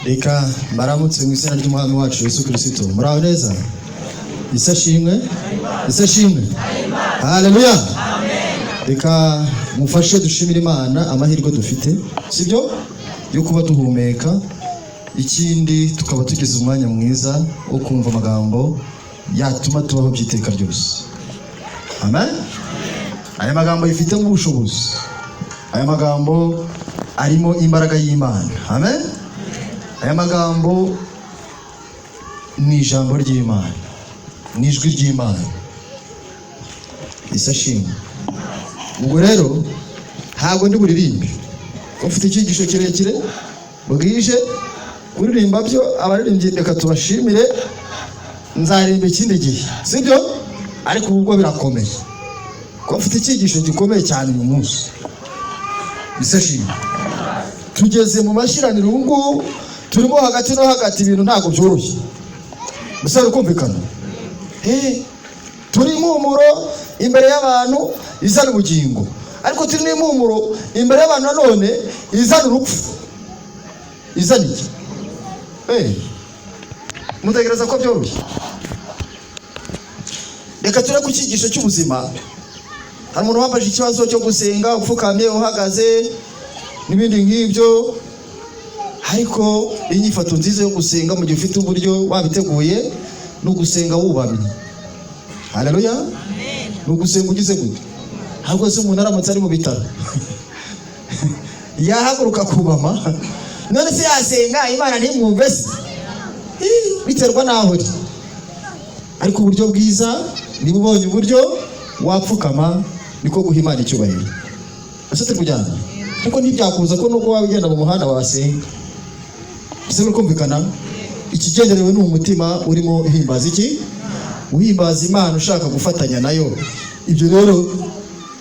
Reka baramutse mu izina ry'Umwami wacu Yesu Kristo. Muraho neza? Isashimwe? Isashimwe? Haleluya! Amen. Reka mufashe dushimire Imana amahirwe dufite, sibyo? Yo kuba duhumeka. Ikindi tukaba tugize umwanya mwiza wo kumva amagambo yatuma tubaho byiteka ryose. Amen. Aya magambo yifite ubushobozi. Aya magambo arimo imbaraga y'Imana. Amen. Aya magambo ni ijambo ry'Imana, ni ijwi ry'Imana. Isashimwe. Ubwo rero ntabwo ndi buririmbe. Ufite icyigisho kirekire bwije uririmba byo abaririmbyi, reka tubashimire, nzaririmba ikindi gihe, sibyo? Ariko ubwo birakomeye ko ufite icyigisho gikomeye cyane uyu munsi. Isashimwe. Tugeze mu mashiraniro ubwo turimo hagati no hagati, ibintu ntago byoroshye. Musaba kumvikana. Turi impumuro imbere y'abantu izana ubugingo, ariko turi n'impumuro imbere y'abantu nanone izana urupfu. Izana iki? Mutegereza ko byoroshye? Reka ture ku cyigisho cy'ubuzima. Hari umuntu wambaje ikibazo cyo gusenga upfukamye uhagaze n'ibindi nk'ibyo, ariko inyifato nziza yo gusenga mu gihe ufite uburyo wabiteguye no gusenga wubamye. Haleluya. Amen. No gusenga ugize gute? Ahubwo se umuntu aramutse ari mu bitaro yahaguruka kubama, none se yasenga Imana ntimwumve se? Biterwa naho uri. Ariko uburyo bwiza niba ubonye uburyo wapfukama niko guha Imana icyubahiro. Ese turi kujyana? Kuko ntibyakuza ko nuko waba ugenda mu muhanda wasenga. Ese kumvikana? Ikigenderewe ni umutima urimo uhimbaza iki? Uhimbaza Imana, ushaka gufatanya nayo. Ibyo rero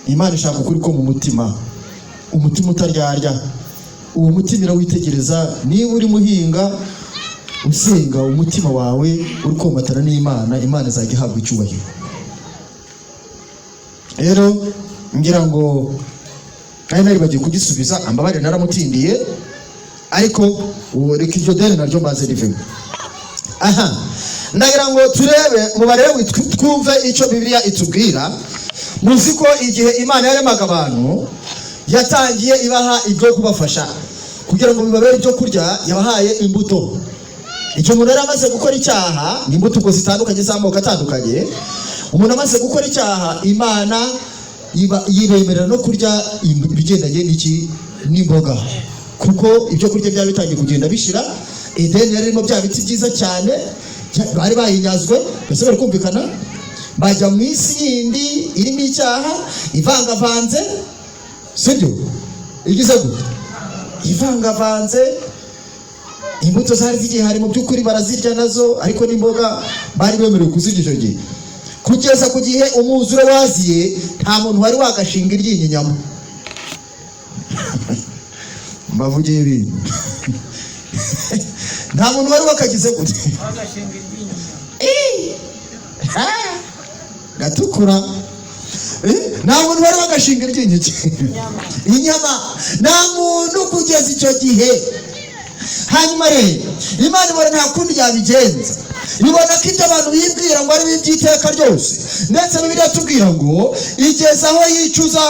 Imana ishaka ukuri ko mu mutima, umutima utaryarya. Uwo mutima irawitegereza. Niba uri muhinga usenga, umutima wawe uri komatana n'Imana, Imana izajya ihabwa icyubahiro. Rero ngira ngo kandi nari bagiye kugisubiza, ambabarire naramutindiye, ariko reka iryo deni naryo mbaze rivemo. Ndagira ngo turebe mubarebe twumve icyo Bibiliya itubwira. Muzi ko igihe Imana yaremaga abantu yatangiye ibaha ibyo kubafasha kugira ngo bibabere ibyo kurya, yabahaye imbuto. Icyo umuntu yari amaze gukora icyaha, ni imbuto zitandukanye z'amoko atandukanye. Umuntu amaze gukora icyaha, Imana yibemerera no kurya ibigendanye n'iki n'imboga, kuko ibyo kurya byari bitangiye kugenda bishira. Edeni yarimo bya biti byiza cyane bari bayinyazwe. Ese bari kumvikana? Bajya mu isi yindi irimo icyaha ivangavanze, sibyo? Igize gute? Ivangavanze. Imbuto zari zigiye hari mu by'ukuri barazirya nazo, ariko n'imboga bari bemerewe kuzirya icyo gihe. Kugeza ku gihe umwuzure waziye, nta muntu wari wagashinga iryinyo inyama. Mbavugiye ibintu. Nta muntu wari wakagize gute? Wagashinga iryinyo. Gatukura. Nta muntu wari wagashinga iryinyo. Inyama. Nta muntu kugeza icyo gihe. Hanyuma rero Imana ibona nta kundi yabigenza, ibona ko ibyo abantu bibwira ngo ari iby'iteka ryose, ndetse Bibiliya tubwira ngo igeze aho yicuza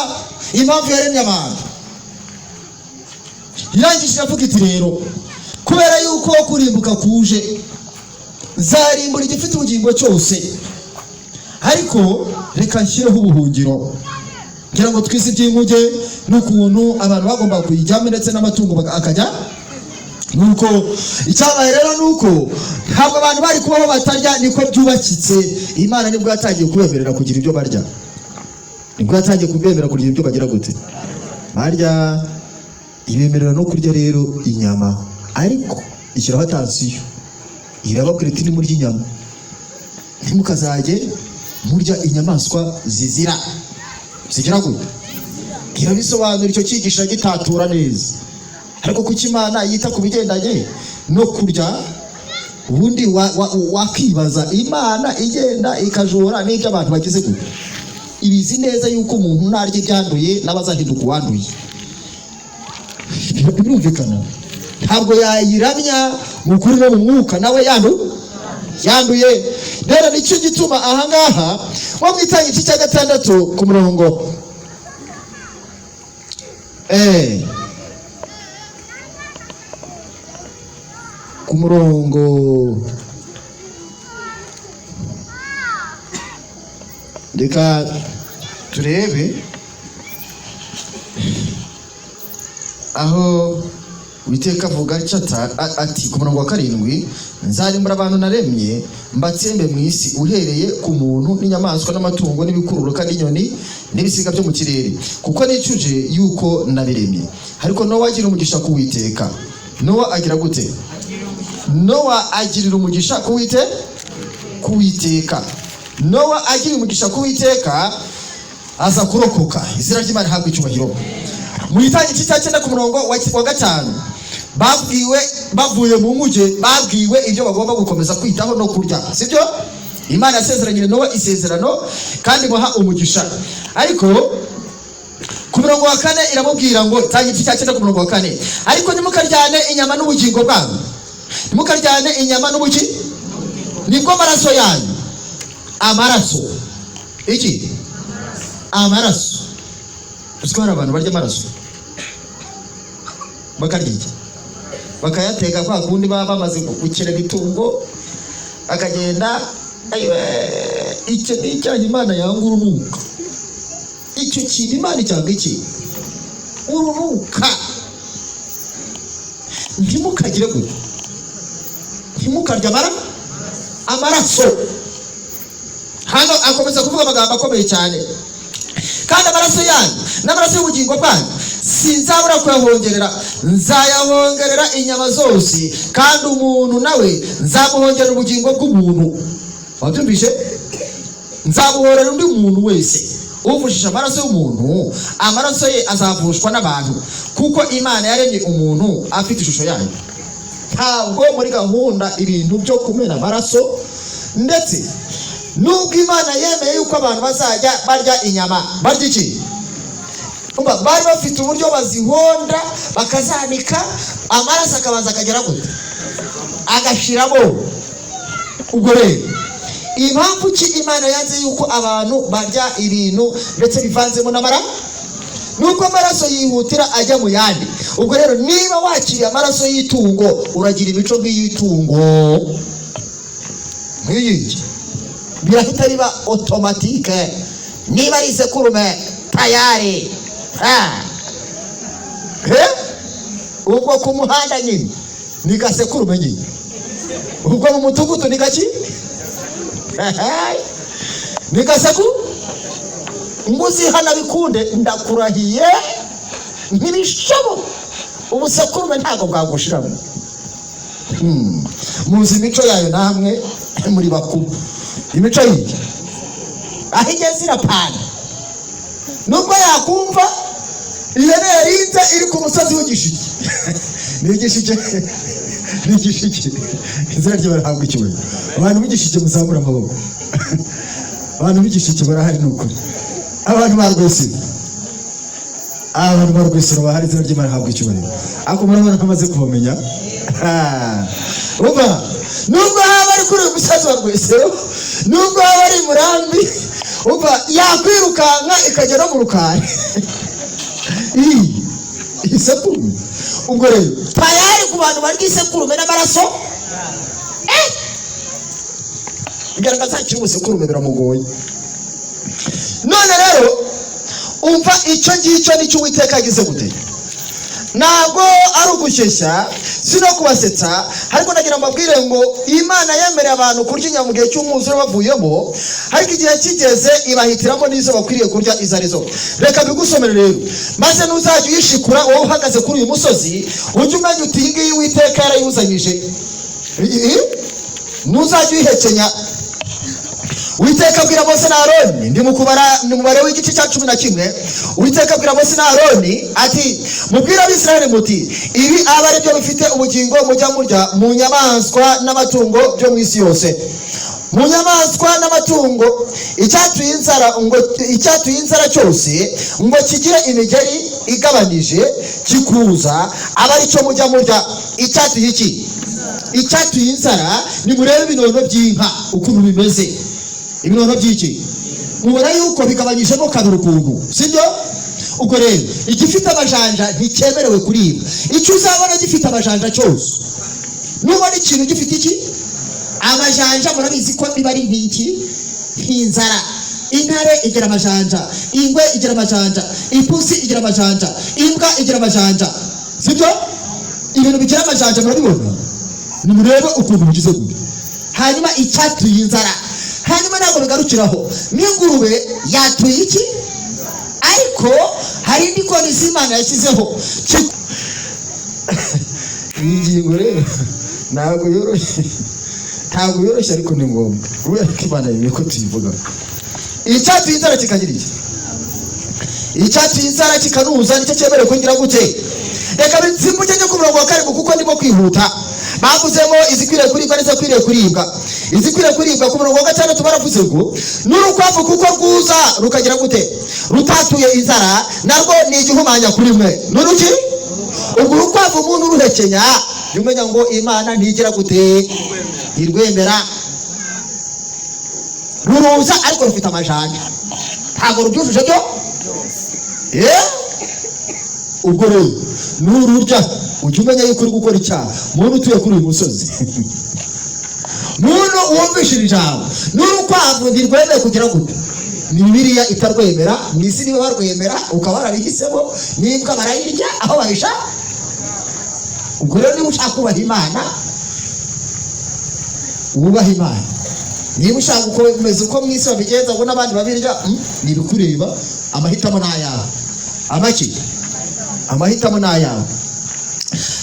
impamvu yaremye abantu. Irangije iravuga iti rero, kubera yuko kurimbuka kuje, zarimbura igifite ubugingo cyose, ariko reka nshyireho ubuhungiro. Ngira ngo twize iby'inkuge n'ukuntu abantu bagomba kuyijyamo ndetse n'amatungo akajya. Nuko icyabaye rero nuko ntabwo abantu bari kubaho batarya, niko byubakitse. Imana nibwo yatangiye kubemerera kugira ibyo barya, nibwo yatangiye kubemerera kugira ibyo bagira gute barya. Ibemerera no kurya rero inyama, ariko ishyiraho atansiyo. Irababwira iti nimurya inyama ntimukazajye murya inyamaswa zizira. Zigira gute? Irabisobanura, icyo cyigisha gitatura neza. Ariko kuki Imana yita ku bigendanye no kurya? Ubundi wakibaza, Imana igenda ikajora n'ibyo abantu bagize gute? Ibizi neza yuko umuntu narya ibyanduye n'abazahinduka uwanduye. birumvikana. Ntabwo yayiramya mu kuri no mu mwuka nawe yanduye. Rero nicyo gituma ahangaha nko mu Itangira cya 6 ku murongo ku murongo reka turebe aho Uwiteka avuga ati ku murongo wa 7, nzarimbura abantu naremye mbatsembe mu isi uhereye ku muntu n'inyamaswa n'amatungo n'ibikururuka n'inyoni n'ibisiga byo mu kirere, kuko nicuje yuko nabiremye. Ariko Nowa agira umugisha ku Uwiteka. Nowa agira gute? Nowa agirira umugisha ku Uwiteka. Nowa agira umugisha ku Uwiteka aza kurokoka. Izina ry'Imana habwa icyubahiro. Mu Itangira cya 9 ku murongo wa 5, bavuye mu muje babwiwe ibyo bagomba gukomeza kwitaho no kurya, sibyo? Imana yasezeranye Nowa isezerano kandi muha umugisha. Ariko ku murongo wa 4 iramubwira ngo, Itangira cya 9 ku murongo wa 4, ariko nimukaryane inyama n'ubugingo bwanyu, nimukaryane inyama n'ubugingo, nibwo amaraso yanyu. Amaraso iki? Amaraso. Uziko hari abantu barya amaraso bakarya iki? Bakayateka kwa kundi baba bamaze gukira itungo akagenda icyo ni icyaha Imana yanga urunuka. Icyo kintu Imana cyanga iki? Urunuka. Ntimukagire gute? Ntimukarya amaraso. Hano akomeza kuvuga amagambo akomeye cyane. Kandi amaraso yanyu n'amaraso y'ubugingo bwanyu sinzabura kuyahongerera, nzayahongerera inyama zose, kandi umuntu nawe nzamuhongerera ubugingo bw'umuntu. Wabyumvise? Nzabuhorera undi muntu wese uvushisha amaraso y'umuntu, amaraso ye azavushwa n'abantu, kuko Imana yaremye umuntu afite ishusho yayo. Ntabwo muri gahunda ibintu byo kumena amaraso. Ndetse nubwo Imana yemeye yuko abantu bazajya barya inyama, barya iki? Bari bafite uburyo bazihonda bakazanika, amaraso akabanza akagera gute? Agashiramo. Ubwo rero impamvu ki Imana yanze yuko abantu barya ibintu ndetse bivanzemo n'amaraso? Nuko amaraso yihutira ajya mu yandi. Ubwo rero niba wakiriye amaraso y'itungo, uragira imico nk'iy'itungo. Nk'iki birahita biba automatique. Niba ari isekurume tayari. Ubwo ku muhanda nyine ni gasekurume nyine. Ubwo mu mutugudu ni gaki? Ni gaseku? Nguzi hana bikunde ndakurahiye ntibishoboka. Ubusekurume ntago bwagushiramo. Muzi imico yayo namwe muri bakuru. Imico yiki ahigeze irapana. Nubwo yakumva iyo nerinze iri ku musozi w'igishiki. N'igishiki izina ry'Imana habwa icyubahiro. Abantu b'igishiki muzamura amaboko. Abantu b'igishiki barahari n'ukuri. Abantu barwese bahari, izina ry'Imana habwa icyubahiro. Ako murabona ko amaze kubamenya. Uba nubwo haba ari kuri umusazi wa Rwesero, nubwo haba ari Murambi, uba yakwirukanka ikagera mu Rukari. Isekurume. Ubwo rero tayari ku bantu barya isekurume n'amaraso. Bigaragaza ko ubusekurume biramugoye. None rero umva icyo ngicyo nicyo Uwiteka agize gute? Ntabwo ari ugushyeshya, si no kubasetsa, ariko nagira mbabwire ngo Imana yemereye abantu kurya inyama mu gihe cy'umwuzure bavuyemo, ariko igihe kigeze ibahitiramo n'izo bakwiriye kurya izo arizo. Reka bigusomere rero, maze nuzajya uyishikura wowe uhagaze kuri uyu musozi, ujye umenya uti iyi ngiyi Uwiteka yarayuzanyije. Nuzajya uyihekenya. Uwiteka abwira Mose na Aroni, ndi mubare w'igice cya 11, Uwiteka abwira Mose na Aroni ati, mubwire Abisirayeli muti, ibi aba ari byo bifite ubugingo mujya murya mu nyamaswa n'amatungo byo mu isi yose. mu nyamaswa n'amatungo icyatuye inzara cyose ngo kigire imigeri igabanije kikuza aba ari cyo mujya murya. Icyatuye iki? Icyatuye inzara. Nimurebe ibinono by'inka ukuntu bimeze. Ibinono by'iki mubona yuko bigabanyijemo kabiri ukuntu, sibyo? Ubwo rero igifite amajanja nticyemerewe kuribwa. Icyo uzabona gifite amajanja cyose, nubona ikintu gifite iki amajanja, murabizi ko biba ari nk'iki, nk'inzara. Intare igira amajanja, ingwe igira amajanja, ipusi igira amajanja, imbwa igira amajanja, sibyo? Ibintu bigira amajanja murabibona. Nimurebe ukuntu bigize gute. Hanyuma icyatuye inzara. Hanyuma ntabwo bigarukiraho, n'ingurube yatuye iki? Ariko hari indi kondisiyo Imana yashyizeho. Iyi ngingo rero ntabwo yoroshye ariko ni ngombwa, kubera ko Imana yemeye ko tuyivuga. Icyatuye inzara kikagira iki? Icyatuye inzara kikanuza nicyo cyemerewe kugira gute? Reka simbuke njye ku murongo wa 7 kuko ndimo kwihuta. Bavuzemo izikwiriye kuribwa n'izikwiriye kuribwa. Izikwiriye kuribwa ku murongo wa 6 baravuze ngo n'urukwavu kuko rwuza rukagira gute? Rutatuye inzara, narwo ni igihumanya kuri mwe. N'uruki? Ubwo urukwavu umuntu uruhekenya yumenya ngo Imana ntigira gute? Irwemera. Ruruza ariko rufite amajanja, ntabwo rubyujuje byo. Ubwo rero n'ururya ujya umenya yuko uri gukora icyaha. Muntu utuye kuri uyu musozi, muntu wumvishije ijambo, n'urukwavu ntirwemeye kugira gute? Ni Bibiliya itarwemera. Mu isi niba barwemera ukaba warabihisemo, n'imbwa barayirya aho bahisha. Ubwo rero niba ushaka kubaha Imana, wubaha Imana. Niba ushaka gukomeza uko mu isi babigenza ngo n'abandi babirya, ntibikureba. Amahitamo ni ayawe. Amahitamo ni ayawe.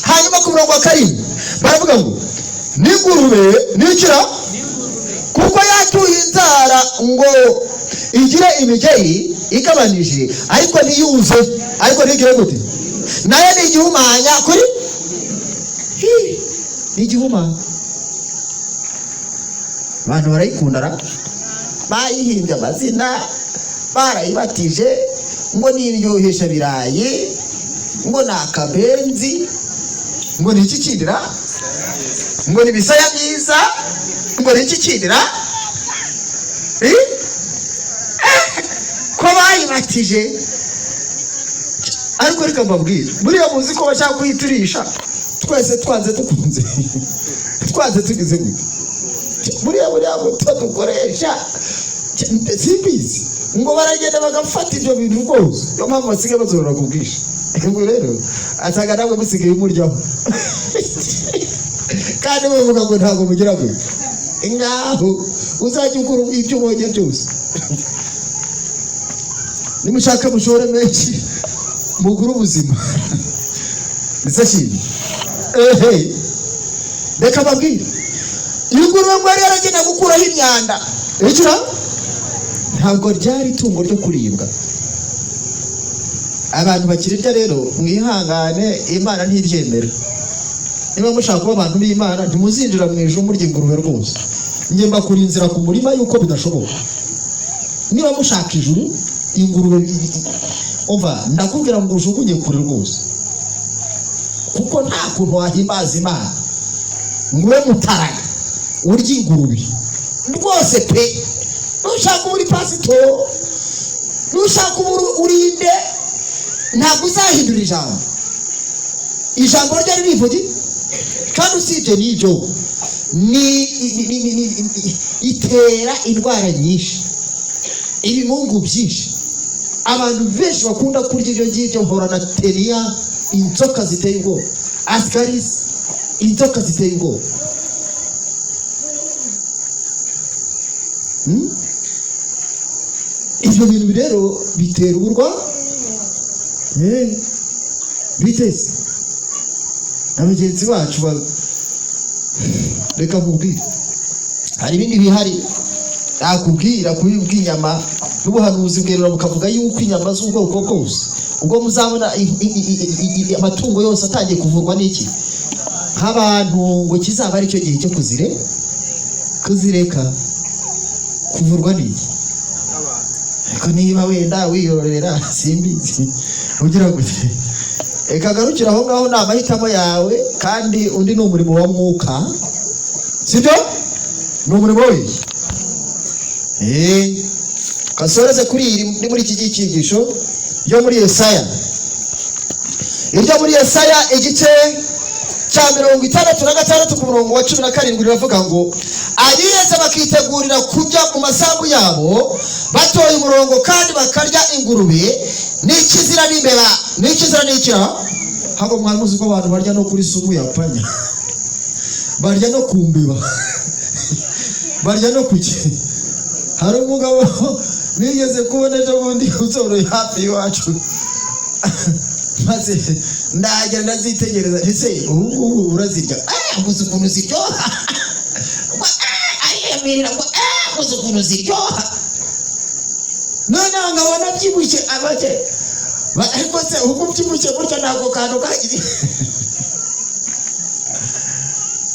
Hanyuma ku murongo wa 7 baravuga ngo n'ingurube nikira kuko yatuye inzara ngo igire imigeri igabanije, ariko ntiyuze, ariko ntigire gute? Nayo ni igihumanya kuri ni igihumanya. Abantu barayikundara, bayihimbye amazina, barayibatije ngo ni indyohesha birayi, ngo ni akabenzi, ngo ni iki kindira, ngo ni bisaya byiza, ngo ni iki kindira. Ko bayibatije. Ariko reka mbabwire, buriya muzi ko bashaka kuyiturisha twese twanze tukunze twanze tugize gute? Buriya dukoresha simbizi ngo baragenda bagafata ibyo bintu rwose. Yo mpamvu basigaye bazorora ku bwinshi. Ubwo rero asaga nawe musigaye umuryaho kandi bavuga ngo ntabwo mugira gute. Ngaho uzajya ukora ibyo ubonye byose. Nimushaka mushore menshi mugura ubuzima. Nisashimye. Reka babwire, ingurube ngo yari yaragenda gukuraho imyanda. Ntabwo ryari itungo ryo kuribwa. Abantu bakirirya rero mwihangane, Imana ntiryemera. Niba mushaka kuba abantu b'Imana ntimuzinjira mu ijuru murya ingurube rwose. Njye mbakura inzira ku murima yuko bidashoboka. Niba mushaka ijuru, ingurube ndakubwira ngo ujugunye kure rwose, kuko nta kuntu wahimbaza Imana ngo ube mutaraga urya ingurube rwose pe. Nushaka uri pasitoro, nushaka urinde, ntabwo uzahindura ijambo ryari rivugi. Kandi usibye n'ibyo itera indwara nyinshi, ibimungu byinshi. Abantu benshi bakunda kurya ibyo ngibyo horana teriya, inzoka ziteye ubwoba, asikarisi, inzoka ziteye ubwoba. Ibyo bintu rero bitera uburwayi. Biteze na bagenzi bacu reka nkubwire, hari ibindi bihari nakubwira kuri bw'inyama n'ubuhanuzi bwerura bukavuga yuko inyama z'ubwoko bwose ubwo muzabona amatungo yose atangiye kuvurwa n'iki nk'abantu, ngo kizaba ari cyo gihe cyo kuzireka. kuvurwa n'iki? Ariko niba wenda wiyororera simbizi ugira gute, ikagarukira aho ngaho n'amahitamo yawe, kandi undi ni umurimo wa mwuka, sibyo? Ni umurimo w'iki? Kasoreze kuri iri muri iki cyigisho yo muri Yesaya. Iryo muri Yesaya igice cya 66 ku murongo wa 17 riravuga ngo abiyeze bakitegurira kujya mu masambu yabo batoye umurongo kandi bakarya ingurube n'ikizira n'imbeba. N'ikizira n'ikira hago mwamuzi ko abantu barya no kuri sumu ya panya, barya no kumbeba, barya no kuki. Hari umugabo nigeze kubona ejo bundi uzoroye hafi y'iwacu maze ndagera ndazitegereza, ese ubu urazirya? Gusa ukuntu ziryoha, ayemerera ngo gusa ukuntu ziryoha. None ngabona byibushye abake, ariko se uko byibushye gutya ntabwo kantu kagize.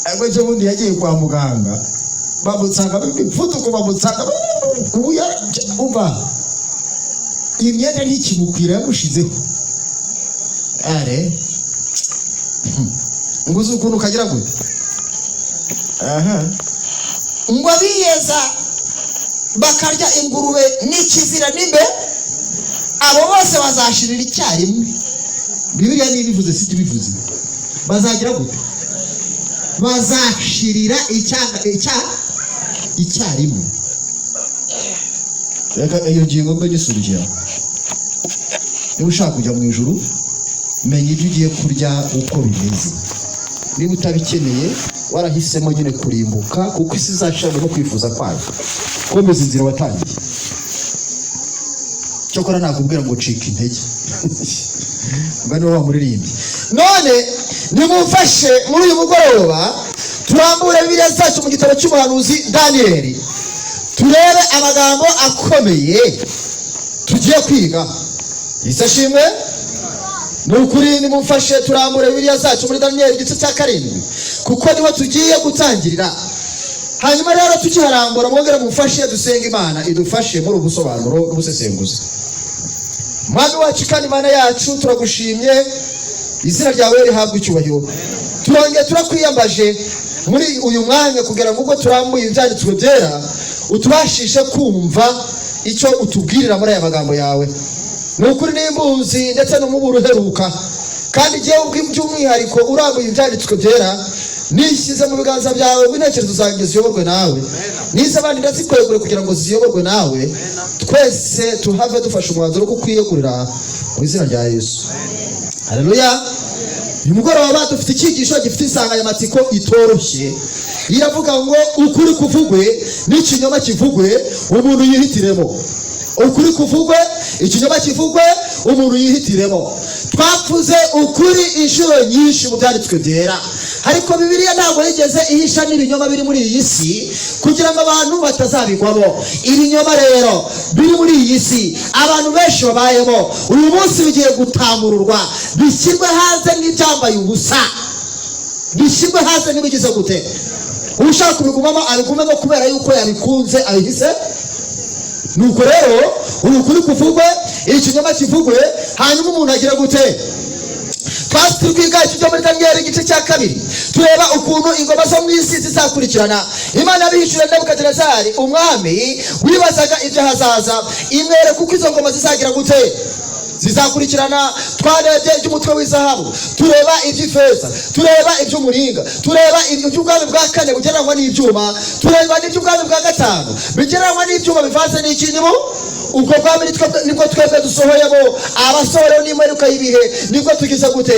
Ariko ejo bundi yagiye kwa muganga, bamutsanga bipfutuko, bamutsanga ubuya, umva imyenda ntikimukwira yamushizeho. Are nguzi ukuntu kagira gute. Ngo abiyeza bakarya ingurube n'ikizira n'imbe, abo bose bazashirira icyarimwe. Bibiliya nibivuze sije bivuze, bazagira gute? Bazashirira icyarimwe. Reka iyo ngingo mbe gisubira. Niba ushaka kujya mu ijuru, menya ibyo ugiye kurya uko bimeze. Niba utabikeneye warahisemo nyine kurimbuka, kuko isi izashaka no kwifuza kwayo. Komeza inzira watangiye. Cyokora nakubwira ngo cika intege. Ngano wa muririmbi. None nimumfashe muri uyu mugoroba turambure Bibiliya zacu mu gitabo cy'umuhanuzi Daniel, turebe amagambo akomeye tugiye kwiga. Isashimwe. Nukuri nimumfashe turambure Bibiliya zacu muri Daniel igice cya 7, kuko niho tugiye gutangirira. Hanyuma rero tukiharambura mwongere mumfashe dusenga Imana idufashe muri ubusobanuro n'ubusesenguzi. Mwami wacu kandi Imana yacu turagushimye, izina ryawe rihabwe icyubahiro. Turongeye turakwiyambaje muri uyu mwanya kugira ngo ubwo turambuye ibyanditswe byera utubashishe kumva icyo utubwirira muri aya magambo yawe. Nukuri n'imbuzi ndetse no mu buruheruka, kandi giye by'umwihariko urambuye ibyanditswe byera nishyize mu biganza byawe, intekerezo zanjye ziyoborwe nawe, nize abandi ndazikwegure kugira ngo ziyoborwe nawe. Twese tuhave dufashe umwanzuro ko kwiyegurira mu izina rya Yesu. Haleluya. Uyu mugoroba dufite icyigisho gifite insanganyamatsiko itoroshye. Iravuga ngo ukuri kuvugwe n'ikinyoma kivugwe umuntu yihitiremo. Ukuri kuvugwe, ikinyoma kivugwe, umuntu yihitiremo. Twavuze ukuri inshuro nyinshi mu byanditswe byera, ariko Bibiliya ntabwo yigeze ihisha n'ibinyoma biri muri iyi si kugira ngo abantu batazabigwamo. Ibinyoma rero biri muri iyi si abantu benshi babayemo uyu munsi bigiye gutamururwa, bishyirwe hanze nk'ibyambaye ubusa, bishyirwe hanze n'ibigize gute. Ushaka kubigumamo abigumemo kubera yuko yabikunze abihise. Nuko rero ukuri kuvugwe, ikinyoma kivugwe, hanyuma umuntu agira gute. Twasi twiga icyo muri Daniel igice cya 2, tureba ukuntu ingoma zo mu isi zizakurikirana. Imana yabihishuriye Nebukadinezari umwami wibazaga ibyo hazaza, imwere kuko izo ngoma zizagira gute, zizakurikirana. Twarebye iby'umutwe w'izahabu, tureba iby'ifeza, tureba iby'umuringa, tureba iby'ubwami bwa 4 bugereranywa n'ibyuma, tureba n'iby'ubwami bwa 5 bigereranywa n'ibyuma bivanze n'ikintu. Ubwo bwami nibwo twebwe dusohoyemo, abasohoreho n'imperuka y'ibihe nibwo tugize gute,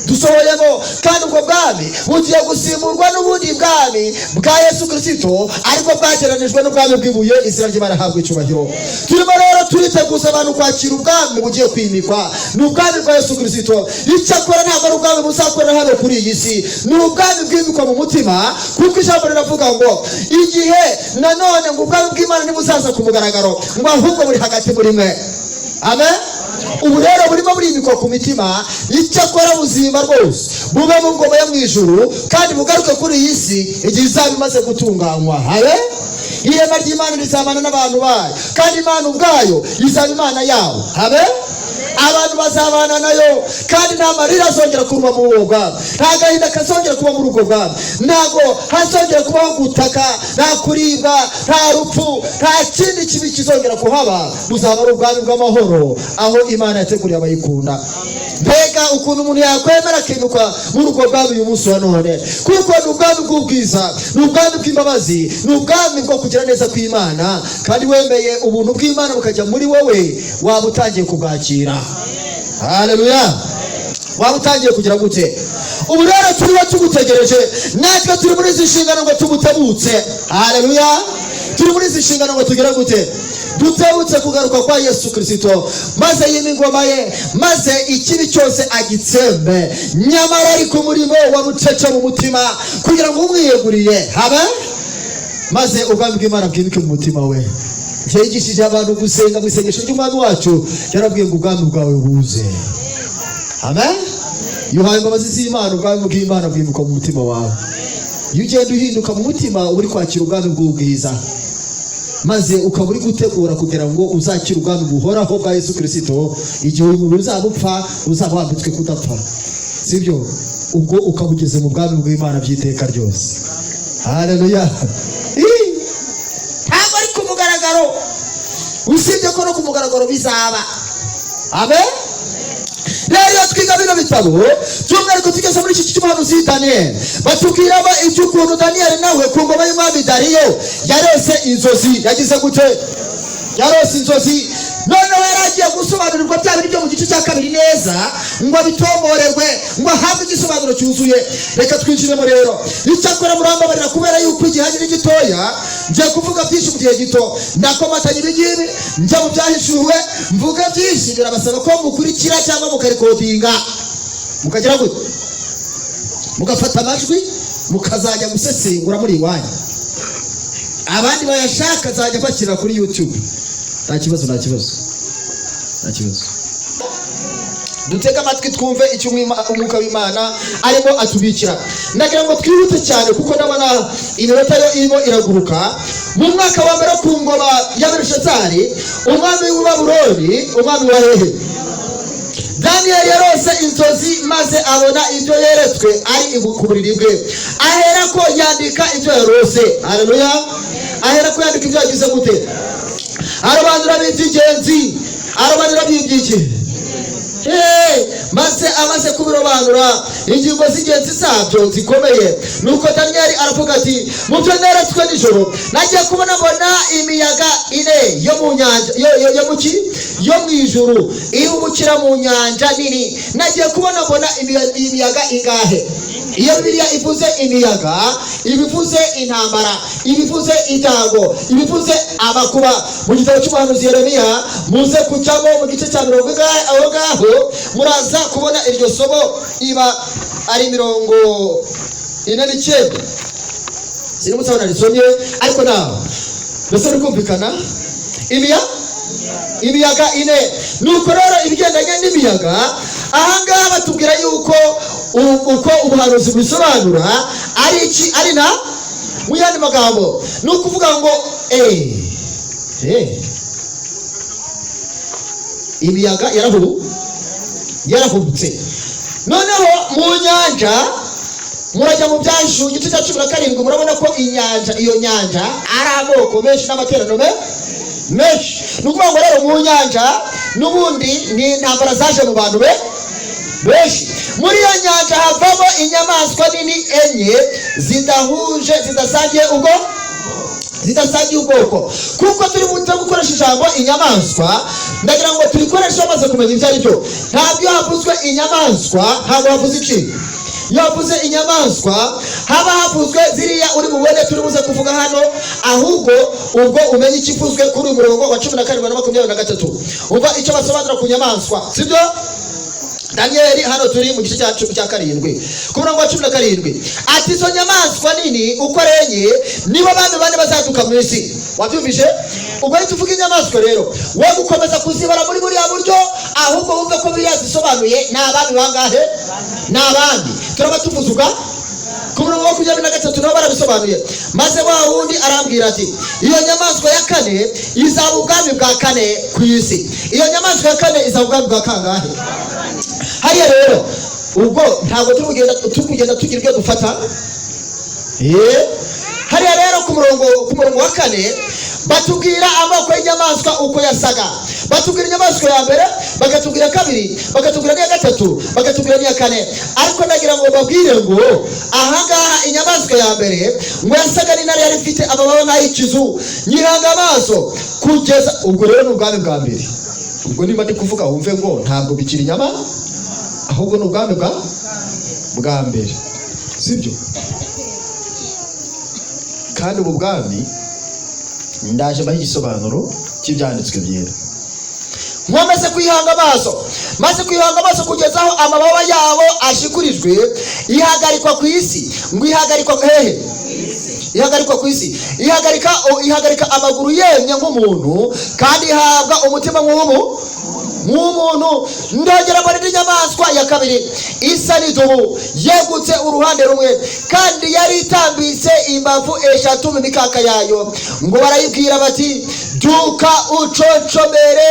dusohoyemo. Kandi ubwo bwami bugiye gusimburwa n'ubundi bwami bwa Yesu Kristo, ariko bwageranijwe n'ubwami bw'ibuye. Izina ry'Imana rihabwe icyubahiro. Turimo rero turiteguza abantu kwakira ubwami bugiye kwimikwa, ni ubwami bwa Yesu Kristo. Icyakora ntabwo ari ubwami buzakorera hano kuri iyi si, ni ubwami bwimikwa mu mutima, kuko ijambo riravuga ngo igihe nanone ngo ubwami bw'Imana ntibuzaza ku mugaragaro, ngo ahubwo buri hagati muri mwe. Amen. Ubu rero burimo burimikwa ku mitima, icyakora buzima rwose bube mu ngoma yo mu ijuru, kandi bugaruke kuri iyi si igihe izaba imaze gutunganywa. Habe ihema ry'Imana rizabana n'abantu bayo, kandi Imana ubwayo izaba Imana yabo. Amen. Abantu bazabana nayo, kandi nta marira azongera kuba mu rugo rwabo, nta gahinda kazongera kuba mu rugo rwabo, ntago hazongera kubaho gutaka, nta kuribwa, nta rupfu, nta kindi kibi kizongera kuhaba. Buzaba ari ubwami bw'amahoro aho Imana yateguriye abayikunda. Mbega ukuntu umuntu yakwemera akinuka muri ubwo bwami uyu munsi wa none, kuko ni ubwami bw'ubwiza, ni ubwami bw'imbabazi, ni ubwami bwo kugira neza kw'Imana, kandi wemeye ubuntu bw'Imana bukajya muri wowe, waba utangiye kubwakira. Haleluya. Waba utangiye kugira gute? Ubu rero turiho tugutegereje, natwe turi muri izi nshingano ngo tumutabutse. Haleluya. Turi muri izi nshingano ngo tugire gute? Dutebutse kugaruka kwa Yesu Kristo, maze y'ingoma ye, maze ikibi cyose agitsembe. Nyamara ariko umurimo wamucece mu mutima kugira ngo umwiyeguriye. Habe maze ubwami bw'Imana bwimike mu mutima we. Yigishije abantu gusenga mu isengesho ry'Umwami wacu, yarabwiye ngo ubwami bwawe buze. Amen. Yuhaye imbabazi z'Imana, ubwami bw'Imana bwimuka mu mutima wawe. Iyo ugenda uhinduka mu mutima, uri kwakira ubwami bw'ubwiza, maze ukaba uri gutegura kugira ngo uzakire ubwami buhoraho bwa Yesu Kristo, igihe umuntu uzabupfa uzaba wambitswe kudapfa. Sibyo? Ubwo ukabugeze mu bwami bw'Imana by'iteka ryose. Haleluya. Ntabwo ari ku mugaragaro, usibye ko no ku mugaragaro bizaba. Amen. Rero twiga bino bitabo, by'umwihariko tugeze muri iki cy'umuhanuzi Daniel, batubwiramo iby'ukuntu Daniel nawe ku ngoma y'Umwami Dariyo yarose inzozi. Yagize gute? Yarose inzozi. Noneho yaragiye gusobanurirwa bya bintu byo mu gice cya kabiri neza, ngo bitomborerwe, ngo ahabwe igisobanuro cyuzuye. Reka twinjiremo rero. Icyakora murambabarira kubera yuko igihe ari gitoya, ngiye kuvuga byinshi mu gihe gito. Ndakomatanya ibingibi, njya mu byahishuwe, mvuga byinshi. Birabasaba ko mukurikira cyangwa mukarikodinga, mukagira gute? Mugafata amajwi, mukazajya gusesengura muri iwanyu. Abandi bayashaka zajya bashyira kuri YouTube. Nta kibazo. Dutega amatwi twumve icyo umwuka w'Imana arimo atubikira. Ndagira ngo twihute cyane kuko ndabona iminota yo irimo iraguruka. Mu mwaka wa mbere ku ngoma ya Belushazari, umwami w'i Babuloni, umwami wa hehe, Daniel yarose inzozi, maze abona ibyo yeretswe ari ku buriri bwe. Aherako yandika ibyo yarose. Haleluya. Aherako yandika ibyo yagize gute? Arobanura iby'ingenzi, arobanura by'ibyiki. Maze amaze kubirobanura ingingo z'ingenzi zabyo zikomeye, nuko Daniel aravuga ati, mu byo neretswe nijoro nagiye kubona mbona imiyaga ine yo mu nyanja, yo mu ijuru ihubukira mu nyanja nini. Nagiye kubona mbona imiyaga ingahe? Iyo Bibiliya ivuze imiyaga, ibivuze intambara, ibivuze itago, ibivuze amakuba. Mu gitabo cy'umuhanuzi Yeremiya, muze kucyamo mu gice cya 40 aho ngaho muraza kubona iryo somo, iba ari 49. Sinumutse abana risomye, ariko naho ndetse rukumvikana. Imiyaga ine. Nuko rero ibigendanye n'imiyaga, ahangaha batubwira yuko uko ubuhanuzi bisobanura ari iki, ari na mu yandi magambo, ni ukuvuga ngo imiyaga yarahubutse. Noneho mu nyanja, murajya mu byashu igice cya 17, murabona ko iyo nyanja ari amoko menshi n'amaterano menshi. Nukuvuga ngo rero mu nyanja n'ubundi ni intambara zaje mu bantu benshi. Muri iyo nyanja havamo inyamaswa nini enye zidahuje, zidasangiye ubwoko. Kuko turi butse gukoresha ijambo inyamaswa, ndagira ngo turikoreshe bamaze kumenya ibyo ari byo. Ntabwo havuzwe inyamaswa, ntabwo havuze iki. Iyo havuze inyamaswa, haba havuzwe ziriya uri bubone turi buze kuvuga hano, ahubwo ubwo umenye ikivuzwe kuri umurongo wa 17 na 23. Umva icyo basobanura ku nyamaswa, sibyo? Daniel hano turi mu gice cya 7 ku murongo wa 17, ati izo nyamaswa nini uko arenye nibo bandi bane bazaduka mu isi. Wabyumvise? Ubwo tuvuga inyamaswa rero, we gukomeza kuzibara muri buriya buryo, ahubwo wumve ko biriya zisobanuye n'abandi bangahe? N'abandi turaba tuvuzuka ku murongo wa 23 nabo barabisobanuye. Maze wa wundi arambwira ati iyo nyamaswa ya kane izaba ubwami bwa kane ku isi. Iyo nyamaswa ya kane izaba ubwami bwa kangahe? Hariya rero ubwo ntabwo tugenda tugira ibyo dufata. Hariya rero ku murongo wa kane batubwira amoko y'inyamaswa uko yasaga. Batubwira inyamaswa ya mbere, bakatubwira kabiri, bakatubwira n'iya gatatu, bakatubwira n'iya kane. Ariko nagira ngo babwire ngo ahangaha inyamaswa ya mbere ngo yasaga n'intare yari ifite amababa nk'ay'ikizu, nyihanga amaso kugeza ubwo rero ni ubwami bwa mbere. Ubwo niba ndi kuvuga wumve ngo ntabwo bikiri inyama, ahubwo ni ubwami bwa mbere, sibyo? Kandi ubu bwami ndaje baha igisobanuro cy'ibyanditswe byera. Mwamaze kwihanga amaso, maze kwihanga amaso kugeza aho amababa yabo ashikurijwe, ihagarikwa ku isi. Ngo ihagarikwa hehe? Ihagarikwa ku isi. Ihagarika amaguru yemye nk'umuntu, kandi ihabwa umutima nk'umuntu. Ndongera mbona indi nyamaswa ya kabiri isa n'idubu, yegutse uruhande rumwe, kandi yari itambitse imbavu 3 mu mikaka yayo. Ngo barayibwira bati byuka uconcomere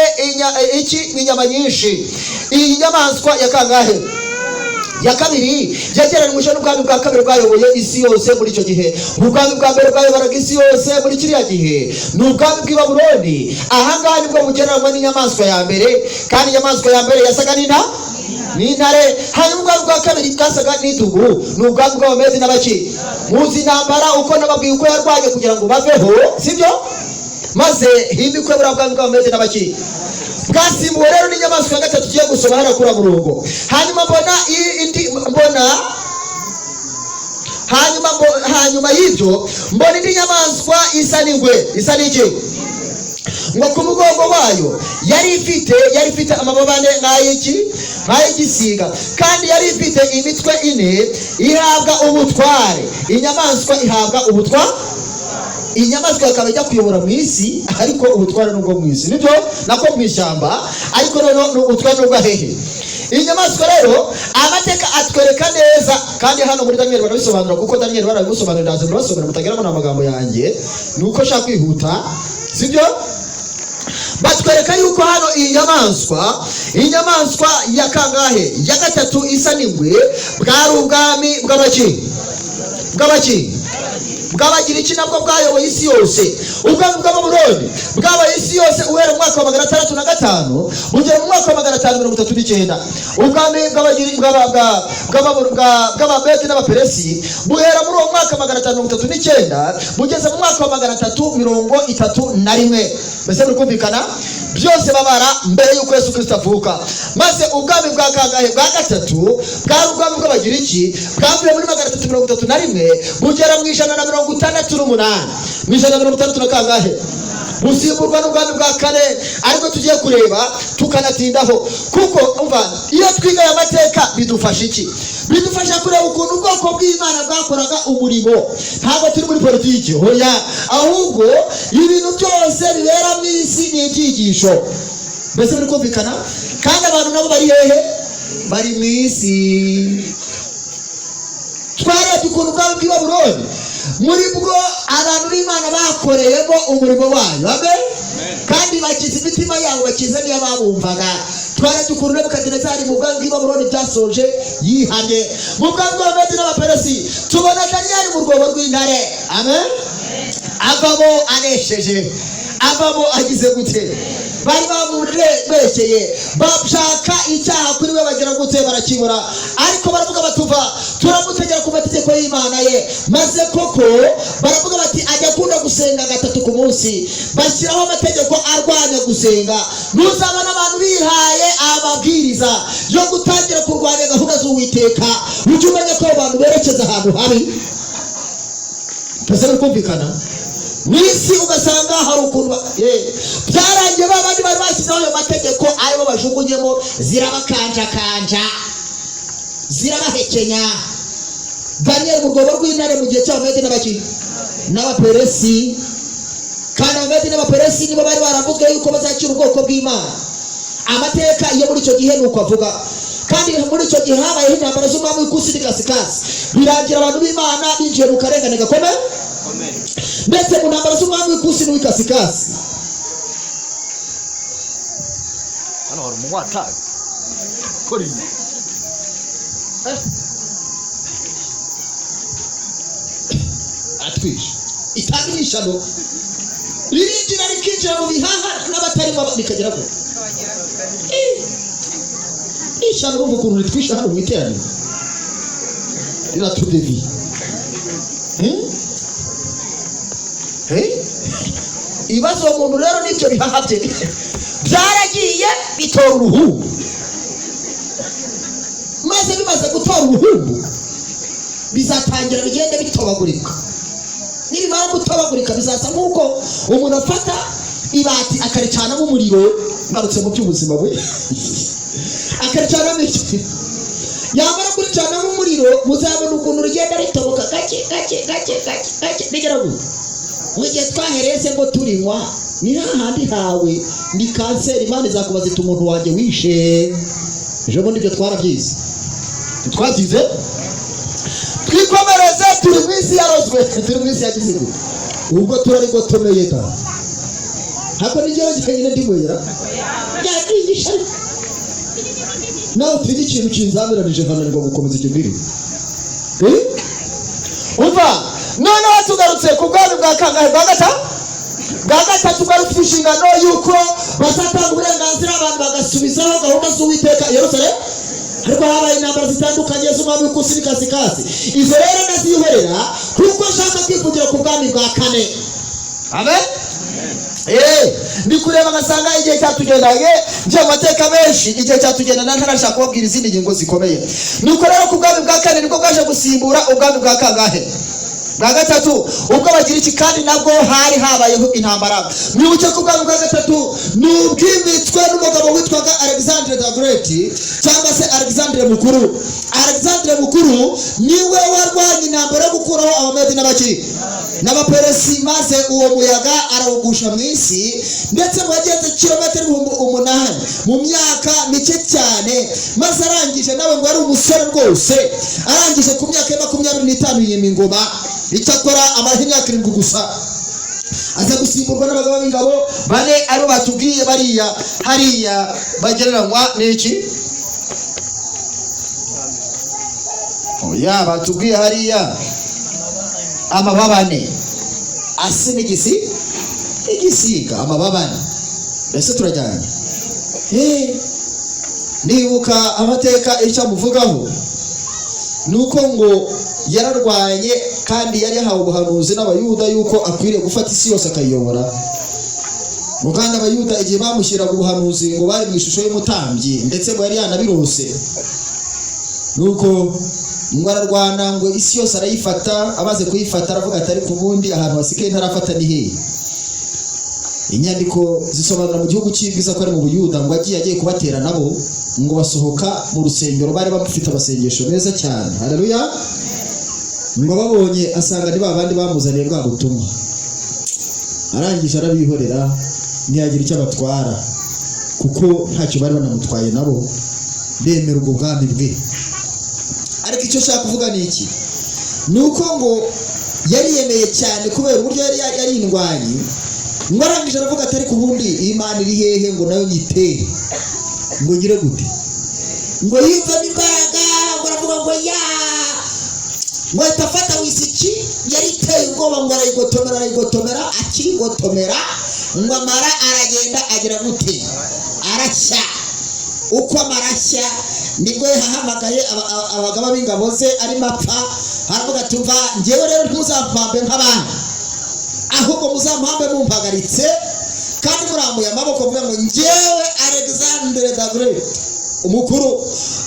inyama nyinshi. Iyi nyamaswa ya kangahe? Ya kabiri yagereranyije n'ubwami bwa kabiri bwayoboye isi yose muri icyo gihe. Ubwami bwa mbere bwayoboraga isi yose muri kiriya gihe ni ubwami bw'i Babuloni. Ahangaha nibwo bugereranywa n'inyamaswa ya mbere, kandi inyamaswa ya mbere yasaga n'intare. Hanyuma ubwami bwa kabiri bwasaga n'idubu, ni ubwami bw'Abamedi n'Abaki. Muzi intambara uko nababwiye uko yarwanye kugira ngo baveho, sibyo? Maze himikwe buriya bwami bw'Abamedi n'Abaki. Bwasimbuwe rero n'inyamaswa ya gatatu tugiye gusoma hariya kuri murongo. Hanyuma hanyuma y'ibyo mbona indi nyamaswa isa n'ingwe. Isa n'iki? Ngo ku mugongo wayo yari ifite amababa ane nk'ay'igisiga, kandi yari ifite imitwe 4, ihabwa ubutware. Inyamaswa ihabwa ubutware. Inyamaswa yakaba ijya kuyobora mu isi, ariko ubutware n'ubwo mu isi, nibyo nako mu ishyamba, ariko no ubutware n'ubwo hehe. Inyamaswa rero amateka atwereka neza, kandi hano muri Daniel barabisobanura, kuko Daniel barabimusobanurira. Ndaze murasomera mutageramo n'amagambo yanjye, nuko shaka kwihuta, sibyo? Batwereka yuko hano iyi nyamaswa ya kangahe? Ya gatatu isa n'ingwe, bwari ubwami bw'Abaki. Bw'Abagiriki nabwo bwayoboye isi yose. Ubwami bwa Babuloni bwabaye isi yose uhera mu mwaka wa 605 bugera mu mwaka wa 539. Ubwami bw'Abamedi n'Abaperesi buhera muri uwo mwaka wa 539 bugeze mu mwaka wa 331. Mbese bikumvikana? Byose babara mbere y'uko Yesu Kristo avuka. Maze ubwami bwa kangahe? Bwa gatatu bwari ubwami bw'Abagiriki, bwavuye muri 331 bugera mu 168. Mu 160 na kangahe? Busimburwa n'ubwami bwa kane, ariko tugiye kureba tukanatindaho, kuko umva iyo twiga aya mateka bidufasha iki? Bidufasha kureba ukuntu ubwoko bw'Imana bwakoraga umurimo. Ntabwo turi muri politiki, hoya, ahubwo ibintu byose bibera mu isi ni ibyigisho. Mbese biri kumvikana? Kandi abantu nabo bari hehe? Bari mu isi. Twarebye ukuntu ubwami bw'i Babuloni muri bwo abantu b'Imana bakoreyemo umurimo wayo, amen, kandi bakiza imitima yabo, bakiza niyo babumvaga. Twarebye ukuntu Nebukadinezari mu bwami bw'i Babuloni byasoje yihanye. Mu bwami bw'Abamedi n'Abaperesi tubona Daniyeli mu rwobo rw'intare, amen, avamo anesheje, avamo agize gute? Bari bamubeshye, bashaka icyaha kuri we, bagira gute? Barakibura. Ariko baravuga batuva turamutegera ku mategeko y'Imana ye. Maze koko baravuga bati ajya akunda gusenga 3 ku munsi. Bashyiraho amategeko arwanya gusenga. Ntuzabona abantu bihaye amabwiriza yo gutangira kurwanya gahunda z'Uwiteka, ujye umenya ko abantu berekeza ahantu habi. Mbese bikumvikana? Wisi ugasanga hari ukuntu byarangiye babandi bari bashyizeho ayo mategeko, aribo bajugunyemo, zirabakanja, zirabahekenya. Daniel mu rwobo rw'intare mu gihe cy'Abamedi n'Abaperesi, kandi Abamedi n'Abaperesi nibo bari baravuga yuko bazakira ubwoko bw'Imana. Amateka iyo muri icyo gihe nuko avuga. Kandi muri icyo gihe habayeho intambara z'umwami w'ikusi n'ikasikasi. birangira abantu b'Imana binjiye mu karengane gakomeye ndetse mu ntambara z'umwami w'ikusi n'uw'ikasikasi. hano hari umwataga kuri atwisha itangishano ririnjira rikinjira mu bihaha n'abatarimo bikagera ko ishano bumva ukuntu ritwisha hano mu iteraniro riratudevi ibibazo umuntu rero n'ibyo bihaha bye byaragiye bitora uruhumbu, maze bimaze gutora uruhumbu bizatangira bigende bitobagurika. Nibimara gutobagurika bizasa nk'uko umuntu afata ibati akaricanamo umuriro. Ngarutse mu by'ubuzima bwe akaricanamo iki, yamara kuricanamo umuriro muzabona ukuntu rigenda ritoboka gake nigera gute. Mu gihe twahereye se ngo turinywa ni hahandi hawe ni kanseri, Imana izakubaza iti umuntu wanjye wishe. Ejo bundi ibyo twarabyize twabyize. Twikomereze, turi mu isi yarozwe, turi mu isi yagize gute, ubwo turarigotomeye da hako nijyewe gikanyine ndimwera yakwigisha nawe twiga ikintu kinzabiranije nkananirwa gukomeza icyo mbiri. Umva noneho tugarutse ku bwami bwa kangahe? Bwa gatatu bwari ufite inshingano y'uko bazatanga uburenganzira abantu bagasubizaho gahunda z'Uwiteka i Yerusalemu. Ariko habaye intambara zitandukanye z'umwami w'ikusi n'ikasikasi. Izo rero ndazihorera kuko nshaka kwivugira ku bwami bwa kane. Amen. Ndi kureba ngasanga igihe cyatugendanye nje amateka menshi, igihe cyatugendana ntarashaka kubabwira izindi ngingo zikomeye. Nuko rero ku bwami bwa kane nibwo bwaje gusimbura ubwami bwa kangahe? Bwa gatatu. Ubwo bagira iki kandi nabwo hari habayeho intambara. Mwibuke ku bwami bwa gatatu n'ubwimitswe n'umugabo witwaga Alexandre the Great cyangwa se Alexandre Mukuru. Alexandre Mukuru niwe warwanye intambara yo gukuraho Abamedi n'Abaperesi, maze uwo muyaga arawugusha mu isi ndetse wageze kilometero 8,000 mu myaka mike cyane, maze arangije nawe ngo ari umusore rwose, arangije ku myaka ya 25 yima ingoma. Icyakora amara imyaka 7 gusa aza gusimburwa n'abagabo b'ingabo bane aro batubwiye bariya hariya bagereranywa n'iki. Oya batubwiye hariya amababane ase n'igisiga amababane. Ese turajyana nibuka amateka icyo amuvugaho nuko ngo yararwanye kandi yari yahawe ubuhanuzi n'Abayuda yuko akwiriye gufata isi yose akayiyobora. Muganda Abayuda igihe bamushyiraga ubuhanuzi ngo bari mu ishusho y'umutambyi ndetse ngo yari yanabirose. Nuko ngo ararwana ngo isi yose arayifata, amaze kuyifata aravuga ati ariko ubundi ahantu hasigaye ntarafata ni hehe. Inyandiko zisobanura mu gihugu cy'ibwiza ko ari mu Buyuda ngo agiye kubatera nabo ngo basohoka mu rusengero bari bafite abasengesho meza cyane. Haleluya. Ngo babonye asanga ni babandi bamuzaniye bwa butumwa, arangije arabihorera ntiyagira icyo abatwara kuko ntacyo bari banamutwaye nabo bemera ubwo bwami bwe. Ariko icyo shaka kuvuga ni iki, nuko ngo yari yemeye cyane kubera uburyo yari indwanyi. Ngo arangije aravuga ati ariko ubundi Imana iri hehe ngo nayo nyitere ngo ngire gute, ngo yumva n'imbaraga ngo aravuga ngo ngo atafata wisiki yari iteye ubwoba ngo arayigotomera akigotomera ngo amara aragenda agira gute arashya. Uko amarashya nibwo yahamagaye abagaba b'ingabo ze ari mapfa, aravuga ati umva njyewe rero ntuzampambe nk'abandi, ahubwo muzampambe mumpagaritse kandi murambuye amaboko mvuga ngo njyewe Alexandre the Great umukuru,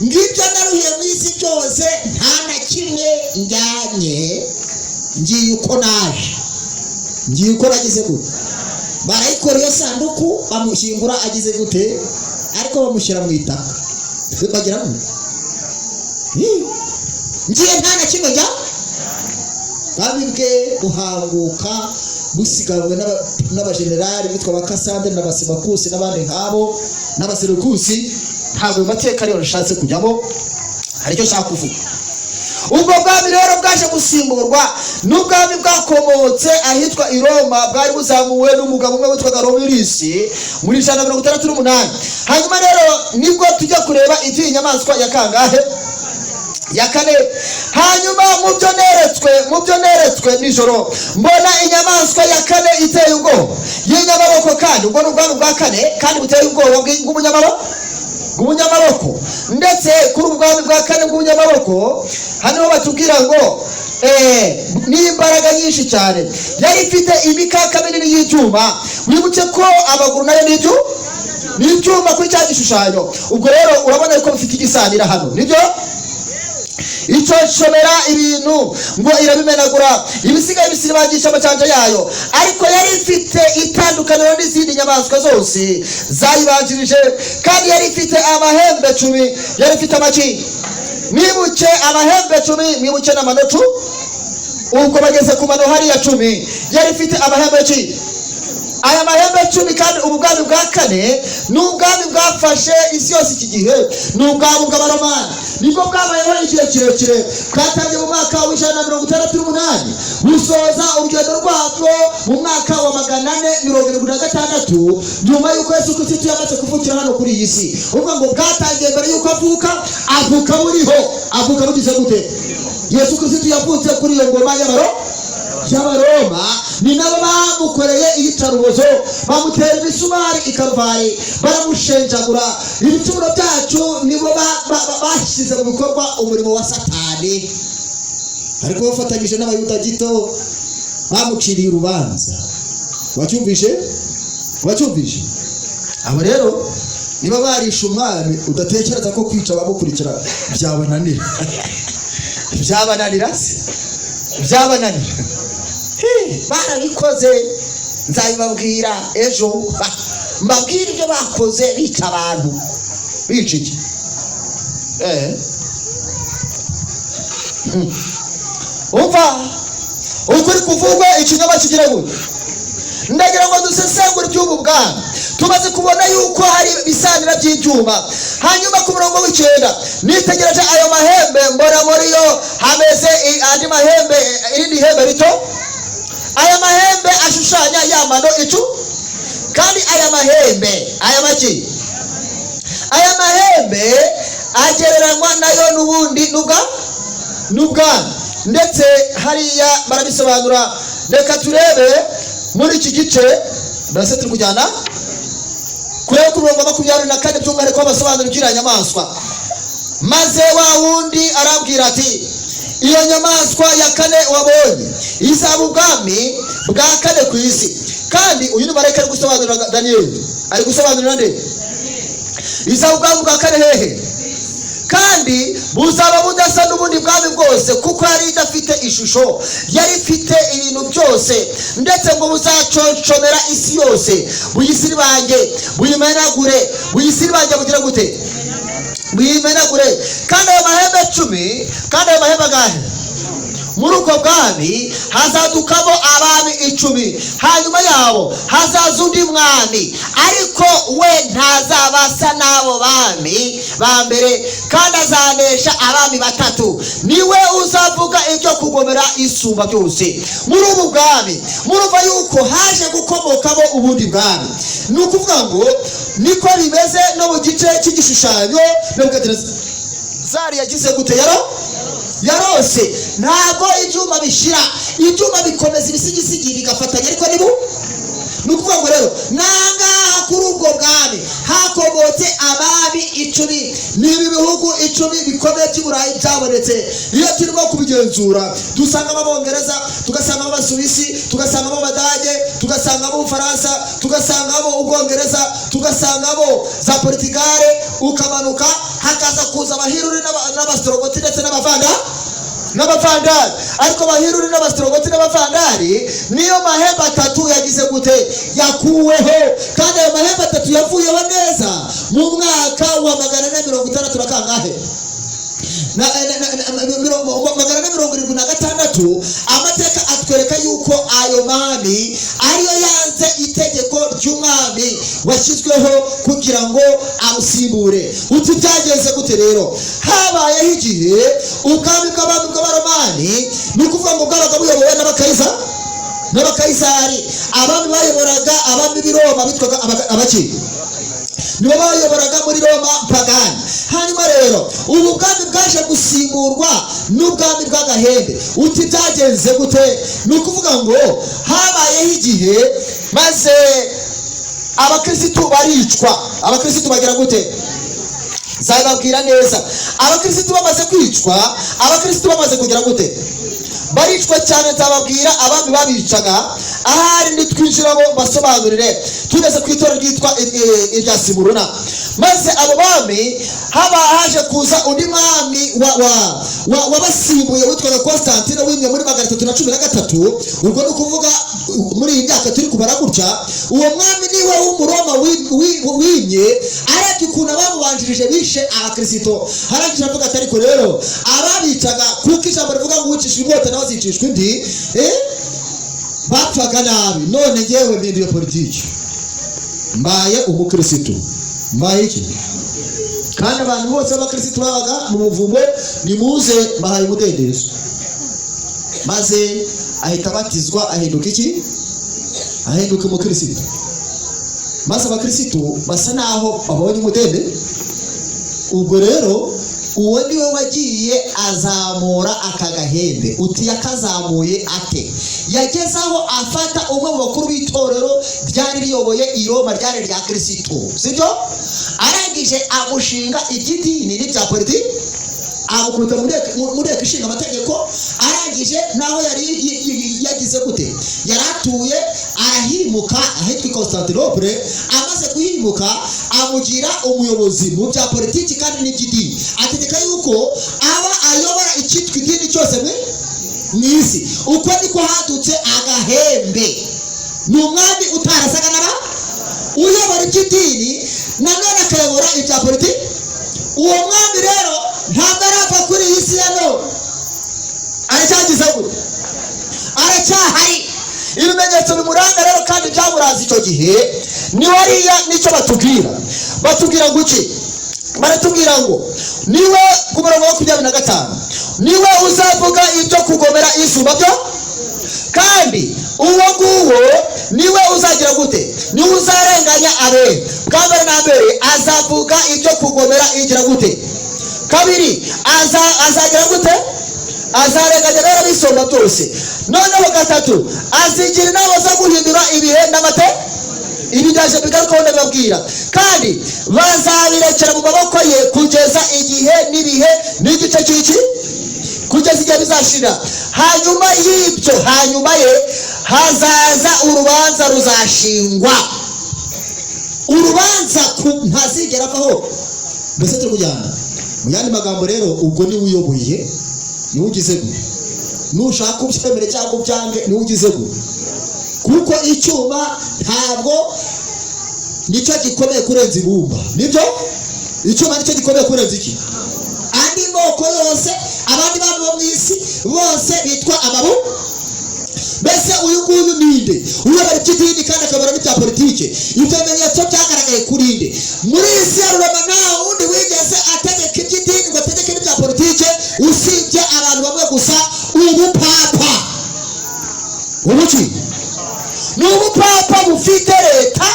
ngibyo naruhiye mu isi byose nta na kimwe njyanye, ngiye uko naje, ngiye uko nagize gute. Barayikora iyo sanduku bamushyingura agize gute, ariko bamushyira mu itaka bagira ngo ngiye nta na kimwe njya. Babibwe guhanguka busigawe n'abajenerali bitwa Bakasandre n'Abasibakusi n'abandi nkabo n'Abaserukusi. Ntabwo mateka ariyo nashatse kujyamo, hari icyo nshaka kuvuga. ubwo bwami rero bwaje gusimburwa n'ubwami bwakomotse ahitwa i Roma, bwari buzamuwe n'umugabo umwe witwaga Romulus muri 168. hanyuma rero nibwo tujya kureba iyi nyamaswa ya kangahe? Ya kane. hanyuma mu byo neretswe nijoro mbona inyamaswa ya kane iteye ubwoba y'inyamaboko, kandi ubwo n'ubwami bwa kane kandi buteye ubwoba bw'umunyamaboko. ndetse kuri ubwami bwa kane bw'umunyamaboko hano batubwira ngo n'imbaraga nyinshi cyane, yari ifite imikaka minini y'icyuma. wibuke ko amaguru nayo n'ibyuma kuri cya gishushanyo. ubwo rero urabona ko bifite igisanira hano, nibyo icyo shobera ibintu ngo irabimenagura, ibisigaye bisiribangisha amacanja yayo. ariko yari ifite itandukaniro n'izindi nyamaswa zose zayibanjirije, kandi yari ifite amahembe 10. yari ifite amaki, mwibuke amahembe 10, mwibuke n'amano 10. ubwo bageze ku mano hariya 10, yari ifite amahembe ki? aya mahembe 10. kandi ubwami bwa kane n'ubwami bwafashe isi yose iki gihe n'ubwami bw'abaromani, nibwo bwabayeho igihe kirekire. bwatangiye mu mwaka wa 168 busoza urugendo rwabwo mu mwaka wa 476 nyuma y'uko Yesu Kristo yamaze kuvukira hano kuri iyi si. ubwo ngo bwatangiye mbere y'uko avuka avuka bugize gute? Yesu Kristo yavutse kuri iyo ngoma y'Abaroma, ni nabo bamukoreye iyicarubozo, bamutera imisumari i Karuvali, baramushenjagura. ibicumuro byacu nibo bashyize mu bikorwa umurimo wa Satani, ariko bafatanyije n'abayuda gito bamuciriye urubanza. wacyumvishe? abo rero niba barisha umwami, udatekereza ko kwica abamukurikira byabananira. barabikoze, nzabibabwira ejo. mbabwira ibyo bakoze bica abantu. bica iki? umva ukuri kuvugwa ikinyoma kigira gute? ndagira ngo dusesengure iby'ubu bwami. tumaze kubona yuko hari ibisanira by'ibyuma. hanyuma ku murongo w'9 nitegereje ayo mahembe, mbona muri yo hameze andi mahembe, irindi hembe rito. aya mahembe ashushanya ya mano 10. kandi aya mahembe agereranywa nayo n'ubundi n'ubwami. ndetse hariya barabisobanura. reka turebe muri iki gice, mbese turi kujyana kureba ku murongo 24 by'umwihariko basobanura iby'iriya nyamaswa. maze wa wundi arabwira ati, iyo nyamaswa ya kane wabonye izaba ubwami bwa kane ku isi. kandi uyu ni marayika ari gusobanurira Daniyeli, ari gusobanurira nde? izaba ubwami bwa kane hehe? kandi buzaba budasa n'ubundi bwami bwose, kuko yari idafite ishusho, yari ifite ibintu byose. ndetse ngo buzaconcomera isi yose, buyisiribange, buyimenagure. bugira gute? buyimenagure. kandi ayo mahembe 10, kandi ayo mahembe agahe? muri ubwo bwami hazadukamo abami 10. hanyuma yabo hazaza undi mwami, ariko we ntazabasa n'abo bami ba mbere, kandi azanesha abami 3. niwe uzavuga ibyo kugomera isumba byose. muri ubu bwami murumva yuko haje gukomokamo ubundi bwami. ni ukuvuga ngo niko bimeze no mu gice cy'igishushanyo. Nebukadinezari yagize gute? yarose. ntabwo ibyuma bishira, ibyuma bikomeza ibisigisigi bigafatanya, ariko ni ukuvuga ngo rero nangaha kuri ubwo bwami hakomotse abami 10. n'ibi bihugu 10 bikomeye by'Iburayi byabonetse. iyo turimo kubigenzura dusangamo Abongereza, tugasangamo Abasuwisi, tugasangamo Abadage, tugasangamo Ubufaransa, tugasangamo Ubwongereza, tugasangamo za Portugal, ukamanuka hakaza kuza Abahiruri n'Abastrogoti ndetse n'Abavandali. ariko Abahiruri n'Abastrogoti n'Abavandali niyo mahembe 3 yagize gute? yakuweho. kandi ayo mahembe 3 yavuyeho neza mu mwaka wa 460 na kangahe? 476. amateka atwereka yuko ayo mami ariyo yanze itegeko ry'umwami washyizweho kugira ngo amusimbure. uti byagenze gute rero? habayeho igihe ubwami bw'abami bw'abaromani ni ukuvuga ngo bwabaga buyobowe n'abakayisari. Abami bayoboraga abami b'i Roma bitwaga abaki, nibo bayoboraga muri Roma pagani. Hanyuma rero ubu bwami bwaje gusimburwa n'ubwami bw'agahembe. Uti byagenze gute? Ni ukuvuga ngo habayeho igihe maze abakristo baricwa. Abakristo bagira gute? Zababwira neza. Abakristo bamaze kwicwa, abakristo bamaze kugira gute? Baricwa cyane. Nzababwira abami babicaga. Ahari nitwinjiramo basobanurire. Tugeze ku itorero ryitwa irya Simuruna. Maze abo bami haje kuza undi mwami wabasimbuye witwaga Constantine wimye muri 313. Ubwo ni ukuvuga muri iyi myaka turi kubara gutya, uwo mwami niwe w'umuroma wimye. Arebye ukuntu abamubanjirije bishe abakristo, harangije avuga ati ariko rero ababicaga, kuko ijambo rivuga ngo uwicishwa inkota nawe azicishwa indi, bapfaga nabi. None ngewe mpinduye politiki, mbaye umukristo. Mbaye iki? Kandi abantu bose b'abakristo babaga mu muvumo, nimuze mbahaye umudendezo. Maze ahita batizwa, ahinduka iki? Ahinduka umukristo. Maze abakristo basa naho babonye umudendezo. Ubwo rero uwo niwe wagiye azamura akagahembe. Uti yakazamuye ate? Yageze aho afata umwe mu bakuru b'itorero ryari riyoboye i Roma, ryari rya Kristo, sibyo? Arangije amushinga igidini n'ibya politiki, amukubita muri ishinga amategeko. Arangije naho yari yagize gute? Yaratuye arahimuka ahitwa Constantinople. Amaze kuhimuka amugira umuyobozi mu bya politiki kandi n'iby'idini. Ategeka yuko aba ayobora icyitwa idini cyose mw'isi. Uko niko hadutse agahembe. Ni umwami utarasaga n'aba uyobora iby'idini nanone akayobora ibya politiki. Uwo mwami rero ntabwo arapfa kuri iyi si ya none, aracyagize gute? Aracyahari. Ibimenyetso bimuranga rero kandi byamuranze icyo gihe ni wariya. Nicyo batubwira ngo iki? Baratubwira ngo niwe ku murongo wa 25, niwe uzavuga ibyo kugomera izuba byo, kandi uwo nguwo niwe uzagira gute? Niwe uzarenganya abera. Bwa mbere na mbere azavuga ibyo kugomera igira gute? Kabiri azagira gute? Azarenganya rero bisomba byose. Noneho gatatu azigira inama zo guhindura ibihe n'amateka. Ibi byaje bigarukaho ndababwira, kandi bazabirekera mu maboko ye kugeza igihe n'ibihe n'igice cy'iki, kugeza igihe bizashira. Hanyuma y'ibyo, hanyuma ye hazaza urubanza ruzashingwa. Urubanza ntazigera avaho. Mbese turi kujyana mu yandi magambo rero, ubwo niwe uyoboye, niwe ugize gute? Nushaka kubyemere cyangwa ubyange, niwe ugize gute? Kuko icyuma ntabwo nicyo gikomeye kurenza ibumba, nibyo? Icyuma nicyo gikomeye kurenza iki? Andi moko yose, abandi bantu bo mu isi bose bitwa amabu. Mbese uyu nguyu ninde? Uyobora iby'idini kandi akabara n'ibya politike. Ibimenyetso byagaragaye kuri nde? Muri isi ya Roma nta wundi wigeze ategeka iby'idini ngo ategeke n'ibya politike usibye abantu bamwe gusa, ubupapa. Ubuki ni ubupapa bufite leta,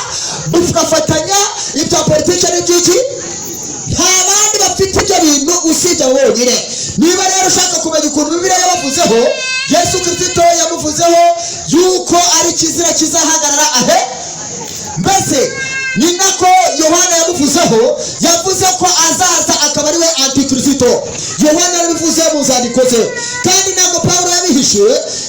bugafatanya ibya politike n'iby'iki. Nta bandi bafite ibyo bintu usibye bonyine. Niba rero ushaka kumenya ukuntu Bibiliya yabavuzeho, Yesu Kristo yamuvuzeho yuko ari kizira kizahagarara ahe. Mbese ni nako Yohana yamuvuzeho, yavuze ko azaza akaba ari we Antikristo. Yohana yabivuze mu zandiko ze, kandi ntabwo Pawulo yabihishe.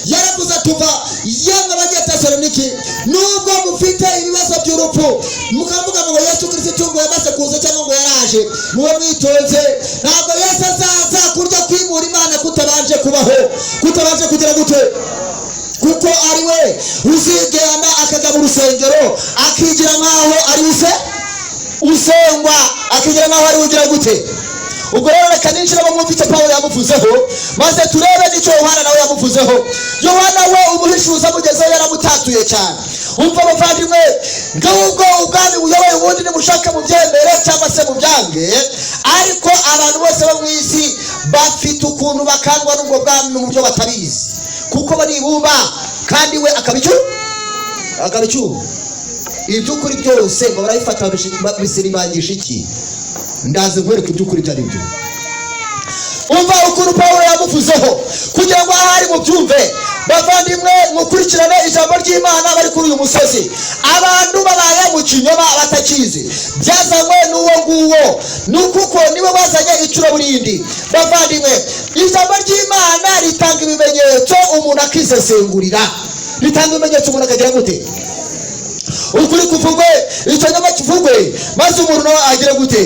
Yaravuze tuva yamwe Abanyatesalonike, nubwo mufite ibibazo by'urupfu mukavuga ngo Yesu Kristo ngo yamaze kuza cyangwa ngo yaraje, muwe mwitonze. Ntabwo Yesu azaza kurya kwimura Imana kutabanje kubaho, kutabanje kugira gute? Kuko ari we uzigana akajya mu rusengero akigira nkaho ari usengwa, akigira nkaho ari ugira gute? Ubwo rero reka ninjira mu mwumvise Pawulo yamuvuzeho, maze turebe n'icyo Yohana nawe yamuvuzeho. Yohana we umuhishuza mugezeho yaramutatuye cyane. Umva abavandimwe, ngubwo ubwami buyoboye ubundi nimushaka mu byemere cyangwa se mu byange, ariko abantu bose bo mu isi bafite ukuntu bakangwa n'ubwo bwami mu buryo batabizi, kuko baribumba kandi we akabicyuma. Iby'ukuri byose ngo barabifata bisiribangisha iki? Ndaze nkwereka iby'ukuri byari byo. Umva ukuntu Pawulo yamuvuzeho kugira ngo ahari mu byumve. Bavandimwe, mukurikirane ijambo ry'Imana bari kuri uyu musozi. Abantu babaye mu kinyoma batakizi, byazanywe n'uwo nguwo, nukuko niwe bazanye icuraburindi. Bavandimwe, ijambo ry'Imana ritanga ibimenyetso umuntu akisesengurira, ritanga ibimenyetso umuntu akagira gute? Ukuri kuvugwe, ikinyoma kivugwe, maze umuntu nawe agira gute?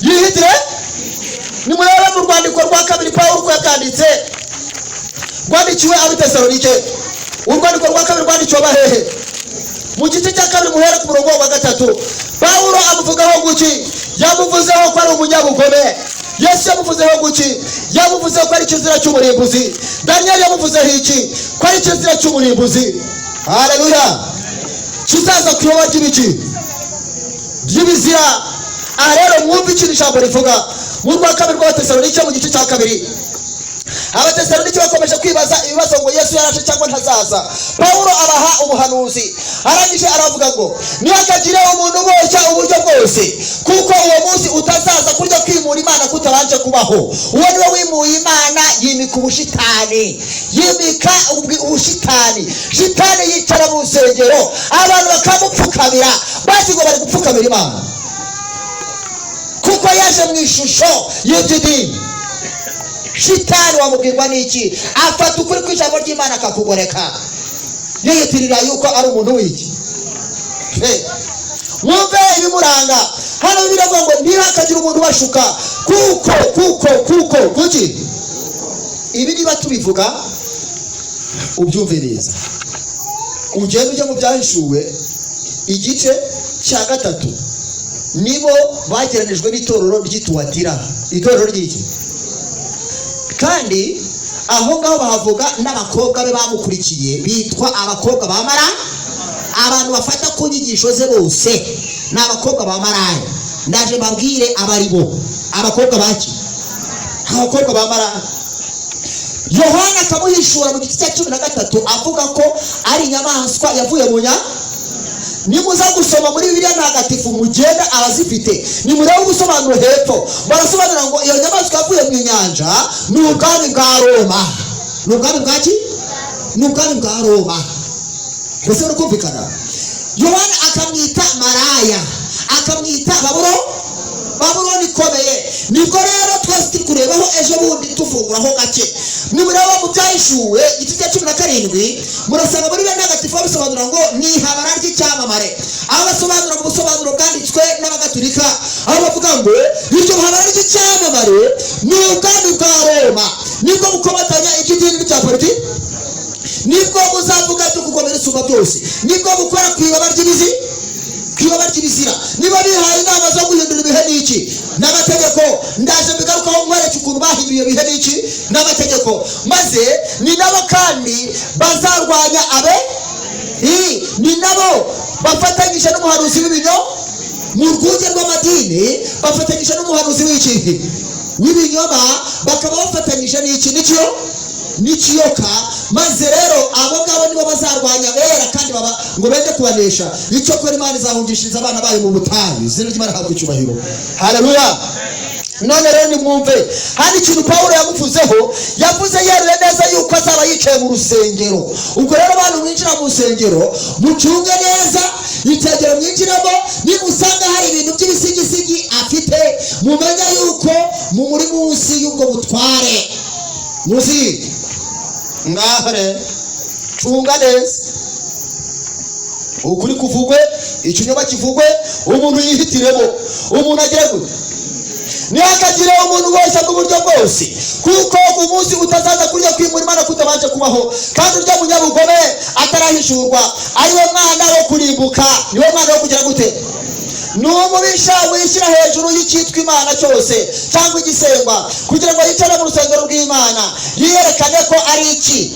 Yihitire. Nimurebe mu rwandiko rwa kabiri Pawulo uko yakanditse, rwandikiwe Abitesalonike. Urwandiko rwa kabiri rwandikiwe abahehe, mu gice cya kabiri muhere ku murongo wa 3. Pawulo amuvugaho guki? Yamuvuzeho ko ari umunyabugome. Yesu yamuvuzeho guki? Yamuvuzeho ko ari ikizira cy'umurimbuzi. Daniel yamuvuzeho iki? Ko ari ikizira cy'umurimbuzi. Haleluya. Kizaza kuyoba ry'ibiki? Ry'ibizira. Aha rero mwumve iki ijambo rivuga mu rwa kabiri rw'Abatesalonike mu gice cya kabiri. Abatesalonike bakomeje kwibaza ibibazo ngo Yesu yaraje cyangwa ntazaza. Pawulo abaha ubuhanuzi, arangije aravuga ngo ntihakagire umuntu uboshya uburyo bwose, kuko uwo munsi utazaza kurya kwimura Imana kutabanje kubaho. Uwo niwe wimuye Imana, yimika ubushitani, yimika ubushitani. Shitani yicara mu rusengero, abantu bakamupfukamira, bazi ngo bari gupfukamira Imana, kuko yaje mu ishusho y'idini. Shitani wamubwirwa n'iki? Afata ukuri kw'ijambo ry'Imana akakugoreka, yiyitirira yuko ari umuntu w'iki. Mwumve ibimuranga hano biravuga ngo ntihakagire umuntu ubashuka, kuki? Ibi niba tubivuga ubyumve neza, ugenda ujya mu byahishuwe igice cya 3. Nibo bageranijwe n'itorero ry'Ituatira. Itorero ry'iki? Kandi aho ngaho bahavuga n'abakobwa be bamukurikiye bitwa abakobwa ba Maraya. Abantu bafata ku nyigisho ze bose ni abakobwa ba Maraya. Ndaje mbabwire abari bo abakobwa baki, abakobwa ba Maraya. Yohana akamuhishura mu gice cya 13 avuga ko ari inyamaswa yavuye mu Nimuza gusoma muri Bibiliya ntagatifu mugenda abazifite, nimurebe ubusobanuro hepfo barasobanura ngo iyo nyamaswa yavuye mu nyanja ni ubwami bwa Roma. Ni ubwami bwaki? Ni ubwami bwa Roma. Mbese urukumvikana? Yohana akamwita Maraya, akamwita Babuloni ikomeye. Nibwo rero twese tukurebaho ejo bundi tuvuguraho gake. Nimureba mu byahishuwe igice cya 17 murasanga muri Bibiliya ntagatifu basobanura ngo ni ihabara ry'icyamamare. Aho basobanura mu busobanuro bwanditswe n'Abagatolika, aho bavuga ngo iryo habara ry'icyamamare ni ubwami bwa Roma. Nibwo bukomatanya iby'idini bya politiki, nibwo buzavuga byo kugomera isumba byose, nibwo bukora kwibaba ry'ibizira, niba bihaye inama zo guhindura ibihe n'iki n'amategeko. Ndaje mbigarukaho mwereke ukuntu bahinduye ibihe n'iki n'amategeko, maze ni nabo kandi bazarwanya ni nabo bafatanyije n'umuhanuzi w'ibinyoma mu rwunge rw'amadini, bafatanyije n'umuhanuzi w'ibinyoma, bakaba bafatanyije n'ikiyoka. Maze rero abo ngabo nibo bazarwanya bera kandi ngo bende kubanesha. Icyo kora Imana izahungishiriza abana bayo mu butayu, izina ry'Imana rihabwe icyubahiro. Haleluya. None rero nimwumve hano ikintu Pawulo yamuvuzeho, yavuze yeruye neza yuko azaba yicaye mu rusengero. Ubwo rero abantu mwinjira mu rusengero mucunge neza itegero mwinjiramo, nimusanga hari ibintu by'ibisigisigi afite, mumenye yuko muri munsi y'ubwo butware. Muzi ngahare cunga neza, ukuri kuvugwe, ikinyoma kivugwe, umuntu yihitiremo, umuntu agire gute? Ntihakagire umuntu wese mu buryo bwose, kuko umunsi utazaza kurya kwimura Imana kutabanje kubaho. Kandi urya munyabugome atarahishurwa ariwe mwana wo kurimbuka, niwe mwana wo kugira gute? N'umubisha wishyira hejuru y'icyitwa Imana cyose cyangwa igisengwa, kugira ngo yicare mu rusengero rw'Imana yiyerekane ko ari iki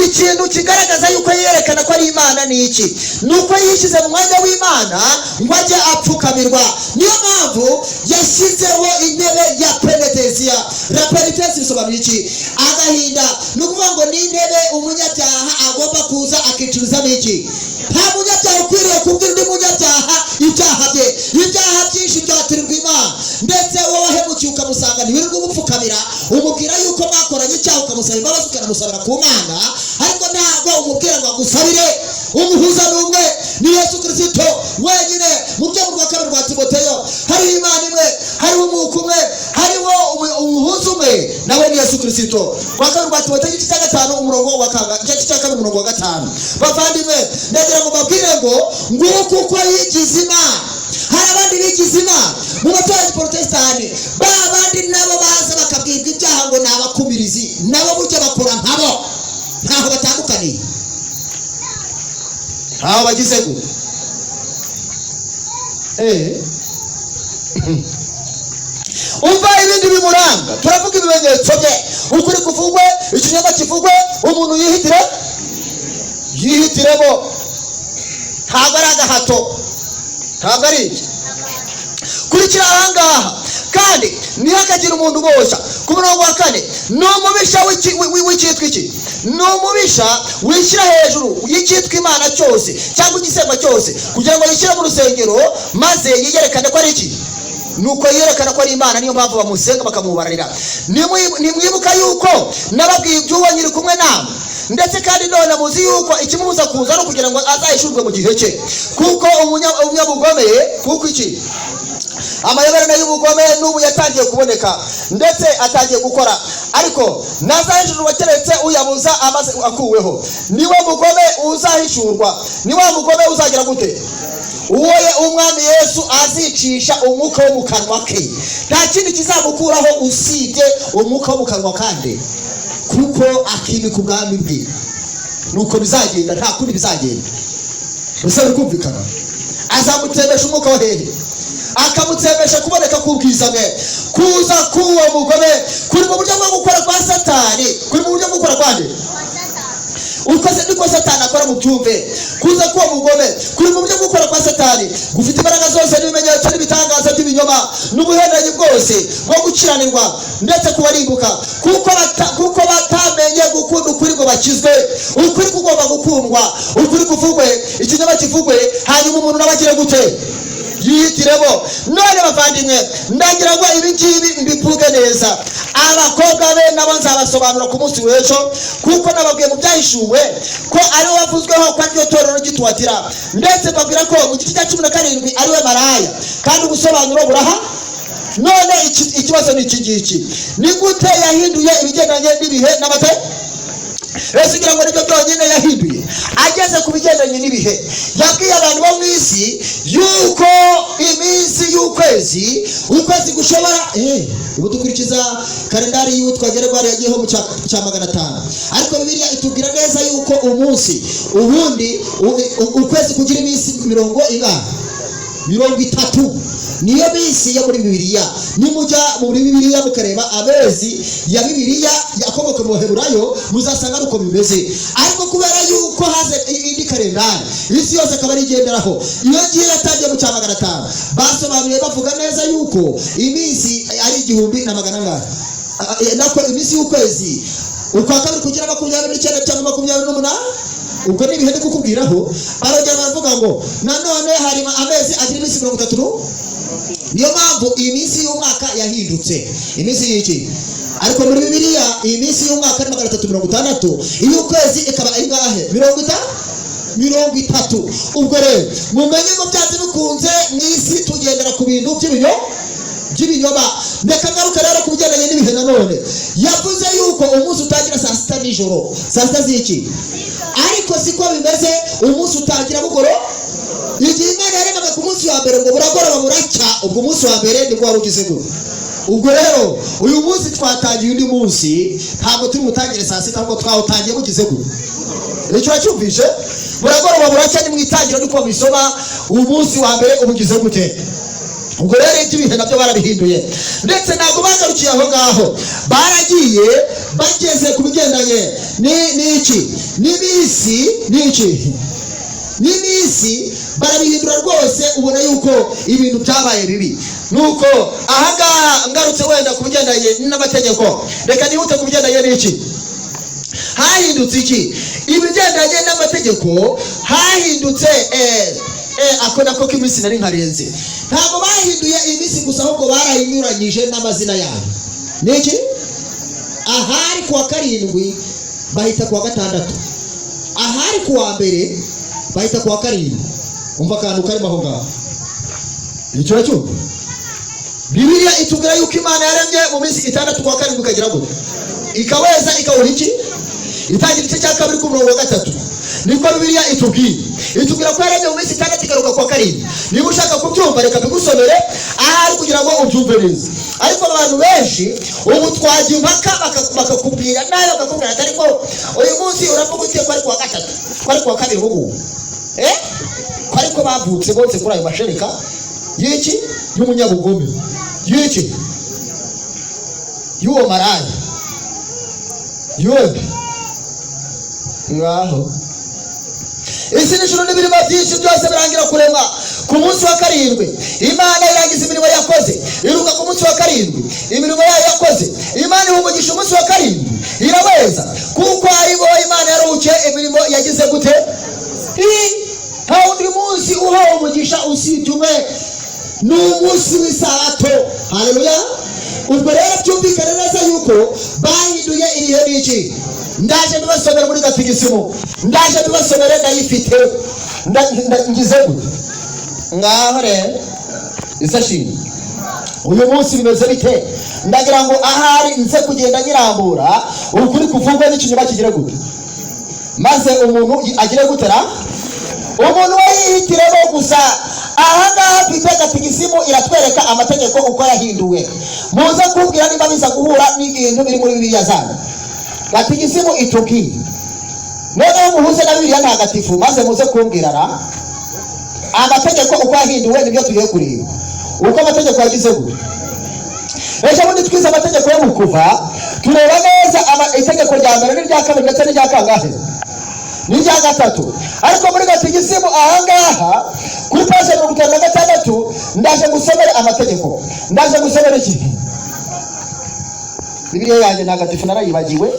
ikintu kigaragaza yuko yerekana ko ari Imana ni iki? Nuko yishize mu mwanya w'Imana ngo ajye apfukamirwa. Niyo mpamvu yashyizeho intebe ya penetensiya. La penetensiya bisobanuye iki? Agahinda. Ni ukuvuga ngo ni intebe umunyabyaha agomba kuza akicurizamo iki? Nta munyabyaha ukwiriye kubwira undi munyabyaha ibyaha bye. Ibyaha byinshi byatirirwa Imana, ndetse wowe wahemukiye ukamusanga ntiwirirwa umupfukamira, umubwira yuko mwakoranye icyaha ukamusaba imbabazi ukanamusabira ku Mana, ariko ntabwo umubwira ngo agusabire. Umuhuza n'umwe ni Yesu Kristo wenyine. Mu byo mu rwa kabiri rwa Timoteyo hariho Imana imwe, hariho umwuka umwe, hariho umuhuza umwe, nawe ni Yesu Kristo. Rwa kabiri rwa Timoteyo igice cya 5 umurongo wa kanga, igice cya 2 umurongo wa 5. Bavandimwe, ndagira ngo babwire ngo nguko uko yigize Imana. Hari abandi bigize Imana mu matorero ya Protestani, babandi nabo baza bakabwirwa ibyaha ngo ni abakumirizi, nabo buryo bakora nkabo, ntaho batandukaniye, ntaho bagize ngo umva ibindi bimuranga. Turavuga ibimenyetso bye, ukuri kuvugwe, ikinyoma kivugwe, umuntu yihitiremo, ntabwo ari agahato, ntabwo ari iki. Kurikira ahangaha kandi ntihakagira umuntu uboshya. Ku murongo wa 4, ni umubisha w'icyitwa iki? Ni umubisha wishyira hejuru y'icyitwa Imana cyose cyangwa igisemba cyose, kugira ngo yishyire mu rusengero maze yiyerekane ko ari iki? Nuko yerekana ko ari Imana. Niyo mpamvu bamusenga bakamubarira. Nimwibuka yuko nababwiye iby'uwo nyiri kumwe namwe, ndetse kandi none muzi yuko ikimubuza kuza no kugira ngo azahishurwe mu gihe cye. Kuko umunyabugome, kuko iki? Amayoberane y'ubugome n'ubu yatangiye kuboneka, ndetse atangiye gukora, ariko nazahishurwa keretse uyabuza amaze akuweho. Niwe mugome uzahishurwa, niwe mugome uzagira gute? Uwoye umwami Yesu azicisha umwuka wo mu kanwa ke. Nta kindi kizamukuraho usibye umwuka wo mu kanwa kandi, kuko akimika ubwami bwe. Nuko bizagenda, nta kundi bizagenda. Bisaba kumvikana. Azamutsembesha umwuka wa hehe, akamutsembesha kuboneka k'ubwiza bwe. Kuza k'uwo mugome kuri mu buryo bwo gukora kwa Satani, kuri mu buryo bwo gukora kwande ukoze niko Satani akora mu byumve. Kuza k'uwo mugome kuri mu buryo bwo gukora kwa Satani gufite imbaraga zose n'ibimenyetso n'ibitangaza by'ibinyoma n'ubuhendanyi bwose bwo gukiranirwa ndetse kubarimbuka, kuko batamenye gukunda ukuri ngo bakizwe. Ukuri kugomba gukundwa, ukuri kuvugwe, ikinyoma kivugwe, hanyuma umuntu nabagire gute? Yihitiremo. None bavandimwe, ndagira ngo ibi ngibi mbivuge neza. Abakobwa be nabo nzabasobanura ku munsi w'ejo, kuko nababwiye mu byahishuwe ko ari we wavuzweho ko aryo torero ry'Ituatira, ndetse babwira ko mu gice cya 17 ari we maraya, kandi ubusobanuro buraha. None ikibazo ni iki ngiki: ni gute yahinduye ibigendanye n'ibihe n'amateka? Ese kugira ngo nibyo byonyine yahinduye? Ageze ku bigendanye n'ibihe, yabwiye abantu bo mu isi yuko iminsi y'ukwezi gushobora ubu dukurikiza kalendari y'utwagerwa yagiyeho mu cya 500, ariko Bibiliya itubwira neza yuko ubundi ukwezi kugira iminsi 30. Niyo minsi yo muri Bibiliya. Nimujya muri Bibiliya mukareba amezi ya Bibiliya yakomoka mu Heburayo, muzasanga uko bimeze. Ariko kubera yuko haze indi kalendari isi yose akaba arigenderaho, iyo ngiye yatangiye mu cya 500, basobanuye bavuga neza yuko iminsi ari 1000 nako iminsi y'ukwezi ukwa kabiri kugira 29 cyangwa 28. Ubwo ni ibihe kukubwiraho. Barongera baravuga ngo nanone hari amezi agira iminsi 30. Niyo mpamvu iminsi y'umwaka yahindutse. Iminsi y'iki? Ariko muri Bibiliya iminsi y'umwaka ni 360, iyo ukwezi ikaba ingahe? 30. Ubwo rero mumenye ngo byaje bikunze n'isi tugendera ku bintu by'ibinyoma. Ndeka ngaruka rero ku bigendanye n'ibihe nanone. Yavuze yuko umunsi utangira saa 6 nijoro. Saa 6 z'iki? Ariko siko bimeze. Umunsi utangira bugoro. Igihe Imana yaremaga ku munsi wa mbere ngo buragoroba buracya, ubwo umunsi wa mbere nibwo wari ugize gute? Ubwo rero uyu munsi twatangiye undi munsi, ntabwo turi mutangire saa 6, ahubwo twawutangiye bugize gute? Nicyo cyumvishe. Buragoroba buracya ni mwitangira niko bisoma, umunsi wa mbere ubugize gute? Ubwo rero ibihe nabyo barabihinduye. Ndetse ntabwo bagarukiye aho ngaho, baragiye bageze ku bigendanye n'imisi barabihindura rwose, ubona yuko ibintu byabaye bibi. Nuko ahangaha ngarutse wenda ku bigendanye n'amategeko, reka nihute ku bigendanye n'iki hahindutse iki. Ibigendanye n'amategeko hahindutse ako nako k'iminsi nari nkarenze. Ntabwo bahinduye iminsi gusa, ahubwo barayinyuranyije n'amazina yabo. Niki? Ahari kuwa karindwi bahita kuwa gatandatu, ahari kuwa mbere bahita kuwa karindwi. Umva akantu karimo aho ngaho. Icyo cyo Bibiliya itubwira yuko Imana yaremye mu minsi itandatu, kuwa karindwi ikagira gute? Ikaweza ikawuha iki? Itangira igice cya kabiri ku murongo wa 3. Niko Bibiliya itubwira ko yaremye mu minsi itandatu ikaruka kuwa karindwi. Niba ushaka kubyumva reka bigusomere ahari kugira ngo ubyumve neza. Ariko abantu benshi ubu twagiye bakakubwira nayo bakakubwira ariko uyu munsi uravuga uti ko ari kuwa gatatu, ko ari kuwa kabiri ubu ko ariko bavutse bose kuri ayo mashereka y'iki y'umunyabugome y'iki y'uwo maraya y'uwo ngaho. Isi n'ijuru n'ibirimo byinshi byose birangira kuremwa ku munsi wa karindwi. Imana irangiza imirimo yakoze, iruka ku munsi wa karindwi imirimo yayo yakoze. Imana ihumugisha umunsi wa karindwi, irabeza kuko aribo Imana yaruhukiye imirimo yagize gute. Nta wundi munsi uhawe umugisha usibye umwe, ni umunsi w'isabato. Haleluya. Ubwo rero byumvikane neza yuko bahinduye irihe n'iki. Ndaje ndibasomera muri gatigisimu, ndaje ndibasomera ndayifite ngize gute ngaho rero isashini. Uyu munsi bimeze bite? Ndagira ngo ahari nze kugenda nyirambura ukuri kuvugwa n'ikinyoma kigire gute, maze umuntu agire gutera umuntu wayihitiremo gusa. Ahangaha twite gatigisimu iratwereka amategeko uko yahinduwe. Muze kubwira niba biza guhura n'ibintu biri muri Bibiliya zanyu. Gatigisimu itubwira noneho muhuze na Bibiliya ntagatifu, maze muze kumbwirana amategeko uko yahinduwe. Nibyo tugiye kureba uko amategeko yagize gute. Ejo bundi twize amategeko yo mu Kuva, tureba neza itegeko rya mbere n'irya kabiri ndetse n'irya kangahe n'irya gatatu. Ariko muri gatigisimu ahangaha kuri page 56 ndaje gusomera amategeko. Ndaje gusomera iki? Bibiliya yanjye ntagatifu narayibagiwe,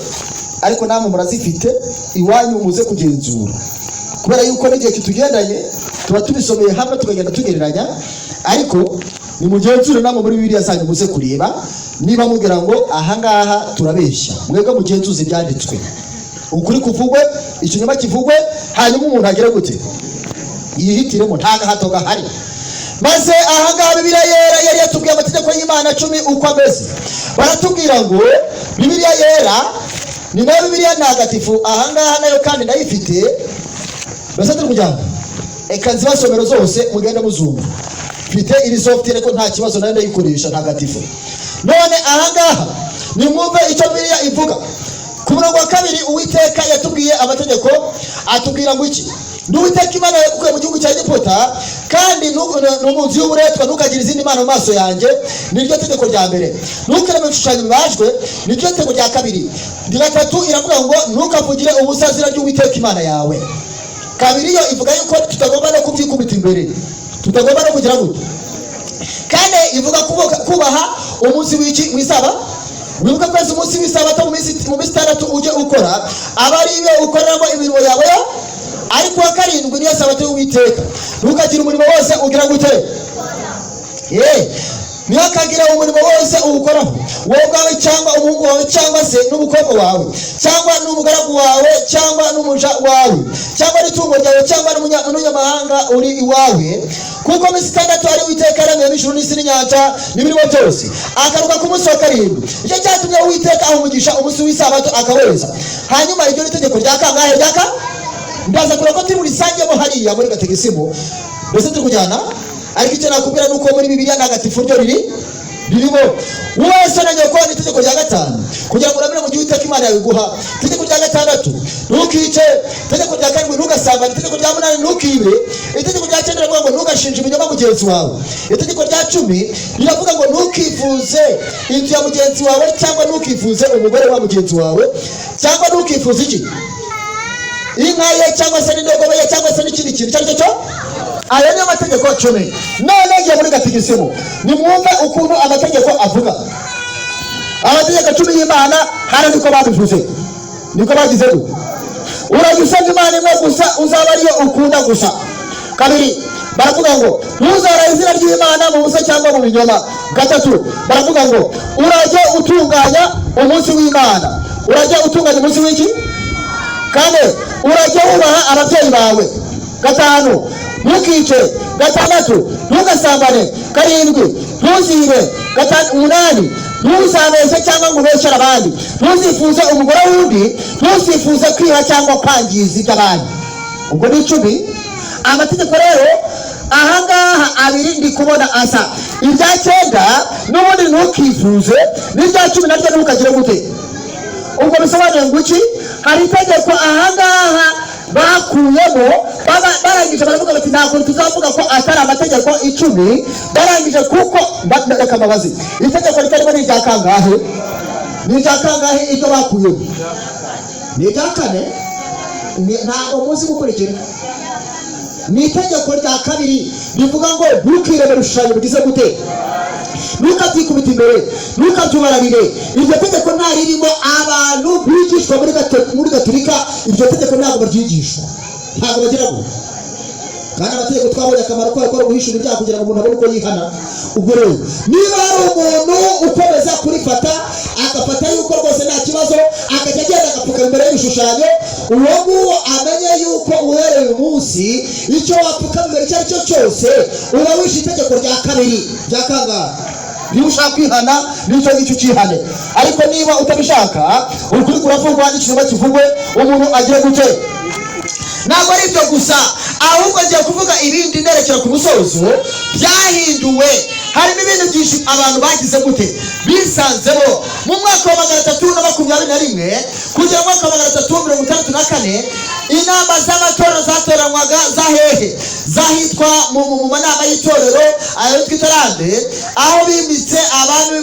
ariko namwe murazifite iwanyu muze kugenzura, kubera yuko n'igihe kitugendanye tuba tubisomeye hamwe tukagenda tugereranya. Ariko nimugenzure namwe muri Bibiliya zanyu muze kureba niba mubwira ngo ahangaha turabeshya. Mwebwe mugenzuze ibyanditswe, ukuri kuvugwe, ikinyoma kivugwe, hanyuma umuntu agire gute yihitiremo, nta gahato gahari. Maze ahangaha Bibiliya yera yari yatubwiye amategeko y'Imana 10 uko ameze. Baratubwira ngo Bibiliya yera ni nayo Bibiliya ntagatifu. Ahangaha nayo kandi ndayifite, bese turi kujyana eka nzibasomero zose mugenda muzumva. Mfite iri software ko nta kibazo nayo ndayikoresha ntagatifu. None ahangaha nimwumve icyo Bibiliya ivuga. Ku murongo wa 2 Uwiteka yatubwiye amategeko, atubwira ngo iki? N'Uwiteka Imana yakuye mu gihugu cya Egiputa, kandi n'umunsi y'uburetwa ntukagire izindi mana mu maso yanjye. Niryo tegeko rya mbere. Ntukareme ibishushanyo bibajwe, niryo tegeko rya kabiri. Gatatu iravuga ngo ntukavugire ubusazira ry'Uwiteka Imana yawe. Kabiri yo ivuga yuko tutagomba no kubyikubita imbere, tutagomba no kugira gute. Kane ivuga kubaha umunsi w'iki w'isaba. Wibuka kwezi umunsi w'isabato mu minsi 6 uje ukora, abariwe ukoreramo imirimo yawe. Ariko wa karindwi niyo sabato y'Uwiteka. Ntukagira umurimo wose ugira gute. Niyo kagira umurimo wose uwukoraho, wowe ubwawe cyangwa umuhungu wawe cyangwa se n'umukobwa wawe cyangwa n'umugaragu wawe cyangwa n'umuja wawe cyangwa n'itungo ryawe cyangwa n'umunyamahanga uri iwawe, kuko minsi 6 ari Uwiteka yaremye ijuru n'isi n'inyanja n'ibirimo byose, akaruka ku munsi wa karindwi. Icyo cyatumye Uwiteka ahumugisha umunsi w'isabato akaweza. Hanyuma iryo itegeko rya kangahe ryaka ndaza kurako turi muri sangemo hariya muri gategisimu. Bese turi kujyana, ariko icyo nakubwira nuko muri Bibiliya ntagatifu ryo ririmo wese na nyoko n'itegeko rya 5 kugira ngo uramire mu gihe Uwiteka Imana yawe iguha. Itegeko rya 6 ntukice, itegeko rya 7 ntugasambane, itegeko rya 8 ntukibe, itegeko rya 9 ngo ntugashinge ugashinja ibinyoma mugenzi wawe. Itegeko rya 10 riravuga ngo ntukifuze inzu ya mugenzi wawe, cyangwa ntukifuze umugore wa mugenzi wawe, cyangwa ntukifuze iki, inka ye, cyangwa se n'indogobe ye, cyangwa se n'ikindi kintu icyo ari cyo. Aya niyo mategeko 10. None ngiye muri gatigisimu, nimwumve ukuntu amategeko avuga. Amategeko 10 y'Imana hano niko babivuze, niko bagize ngo uragusanga Imana imwe gusa, uzaba ariyo ukunda gusa. Kabiri baravuga ngo ntuzara izina ry'Imana mu busa cyangwa mu binyoma. Gatatu baravuga ngo urajye utunganya umunsi w'Imana. Urajye utunganya umunsi w'iki? Kane urajye wubaha ababyeyi bawe. Gatanu ntukice. Gatandatu ntugasambane. Karindwi ntuzibe. Umunani ntuzabeshye cyangwa ngo ubeshere abandi. Ntuzifuze umugore w'undi. Ntuzifuze kwiha cyangwa kwangiza iby'abandi. Ubwo ni 10. Amategeko rero ahangaha abiri ndi kubona asa. Ibya 9 n'ubundi ntukifuze, n'ibya 10 naryo ntukagire gute. Ubwo bisobanuye ngo iki? Hari itegeko ahangaha bakuyemo, barangije baravuga bati ntabwo tuzavuga ko atari amategeko 10. Barangije kuko reka mbabazi, itegeko ritarimo ni irya kangahe? Ni irya kangahe ibyo bakuyemo? Ni irya 4. Ntabwo muzi gukurikira. Ni itegeko rya 2 rivuga ngo ntukirebe urushanyo bigize gute, ntukabyikubita imbere, ntukabyubaranire. Iryo tegeko nta ririmo abantu bigishwa muri Gatolika. Iryo tegeko ntabwo baryigishwa, ntabwo bagira ngo. Kandi amategeko twabonye akamaro ko yakora guhishura ibyaha kugira ngo umuntu abone uko yihana. Ubwo rero niba ari umuntu ukomeza kurifata agafata yuko rwose nta kibazo, akajya agenda agapfuka imbere y'ibishushanyo, uwo nguwo amenye yuko uhereye umunsi icyo wapfuka imbere icyo ari cyo cyose uba wishe itegeko rya 2 rya kangahe. Niba ushaka kwihana nicyo ngicyo ukihane, ariko niba utabishaka ukuri kuravugwa n'ikinyoma kivugwe, umuntu agiye gute. Ntabwo ari ibyo gusa, ahubwo ngiye kuvuga ibindi nerekera ku musozo byahinduwe. Harimo ibintu byinshi abantu bagize gute, bisanzemo. Mu mwaka wa 321 kugera mu mwaka wa 364 inama z'amatora zatoranywaga zahehe, zahitwa mu manama y'itorero ayo twita rande, aho bimitse abami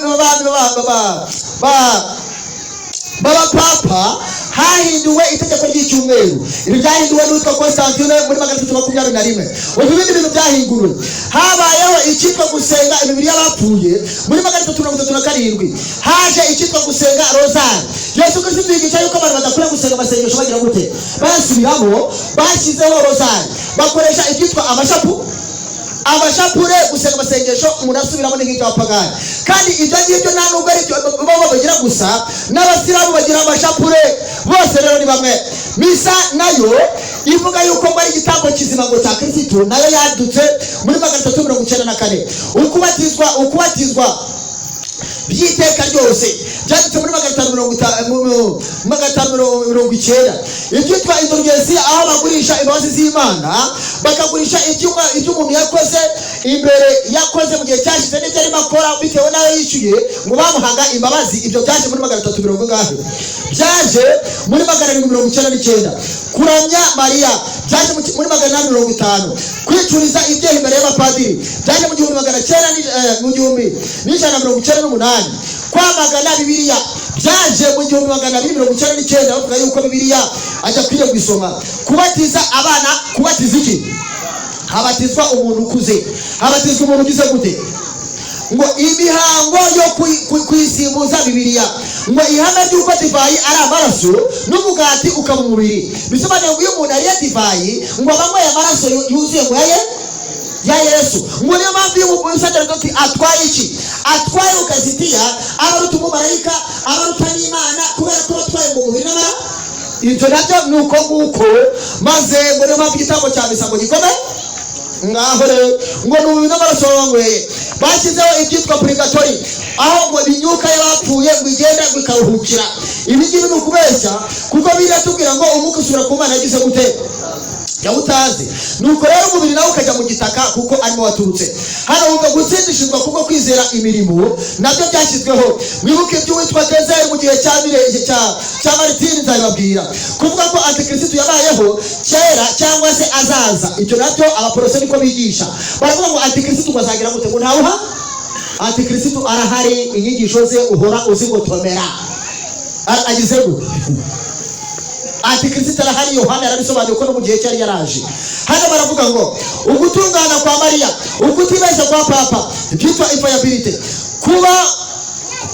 b'abapapa. Hahinduwe itegeko ry'icyumweru. Ibi byahinduwe n'uwitwa Constantine muri 321. Ubu ibindi bintu byahinguwe. Habayeho icyitwa gusenga imibiri y'abapfuye muri 337. Haje icyitwa gusenga rozari. Yesu Kristo yigisha yuko abantu badakwiye gusenga amasengesho bagira gute, basubiramo. Bashyizeho rozari, bakoresha ibyitwa amashapure gusenga amasengesho umuntu asubiramo n'ingicyo wapagani. Kandi ibyo ngibyo nta nubwo ari byo baba bagira gusa, n'abasilamu bagira amashapure. Bose rero ni bamwe. Misa nayo ivuga yuko ari igitambo kizima ngo cya Kristo, nayo yadutse muri 394. Ukubatizwa by'iteka ryose byanditse muri 590. Ibyitwa indorgezi, aho bagurisha imbabazi z'Imana, bakagurisha ibyo umuntu yakoze imbere, yakoze mu gihe cyashize n'ibyo arimo akora bitewe n'ayo yishyuye ngo bamuhaga imbabazi. Ibyo byaje muri 390. Byaje muri 799. Kuramya Mariya byaje muri 850. Kwicuriza ibyaha imbere y'abapadiri byaje mu 1998. Kwamagana Bibiliya byaje mu 1299, bavuga yuko Bibiliya ajya kwiye gusoma. Kubatiza abana, kubatiza iki? Habatizwa umuntu ukuze, habatizwa umuntu ugize gute. Ngo imihango yo kwisimbuza Bibiliya, ngo ihame ry'uko divayi ari amaraso n'umugati ukaba umubiri. Bisobanuye ngo iyo umuntu ariye divayi ngo abanywe amaraso yuzuye ngo ya Yesu. Ngo niyo mpamvu y'umusaseridoti atwaye iki? Atwaye ukazitiya, abaruta umumarayika, abaruta n'Imana, kubera ko batwaye ngo umubiri n'amara. Ibyo nabyo ni uko nguko. Maze ngo niyo mpamvu igitambo cya misa ngo gikome ngaho rero ngo n'umubiri n'amaraso wanyweye. Bashyizeho ibyitwa purigatori, aho ngo binyuka y'abapfuye bigenda bikaruhukira. Ibi ngibi ni ukubeshya, kuko biratubwira ngo umwuka usubira ku Mana yagize gute? Yawutazi. Nuko rero umubiri nawe ukajya mu gitaka kuko arimo waturutse. Hano wumva gutsindishizwa kubwo kwizera imirimo nabyo byashyizweho. Mwibuke iby'uwitwa Dezeri mu gihe cya Mirenge cya Maritini nzababwira. Kuvuga ko Antikristo yabayeho kera cyangwa se azaza. Icyo nabyo abaporose niko bigisha. Baravuga ngo Antikristo bazagira gute? Ngo ntawuha? Antikristo arahari, inyigisho ze uhora uzigotomera. Agize gute? Antikristo arahari. Yohana yarabisobanuye ko no mu gihe cyari yaraje. Hano baravuga ngo ugutungana kwa Mariya, ugutibeshya kwa Papa byitwa infallibility. Kuba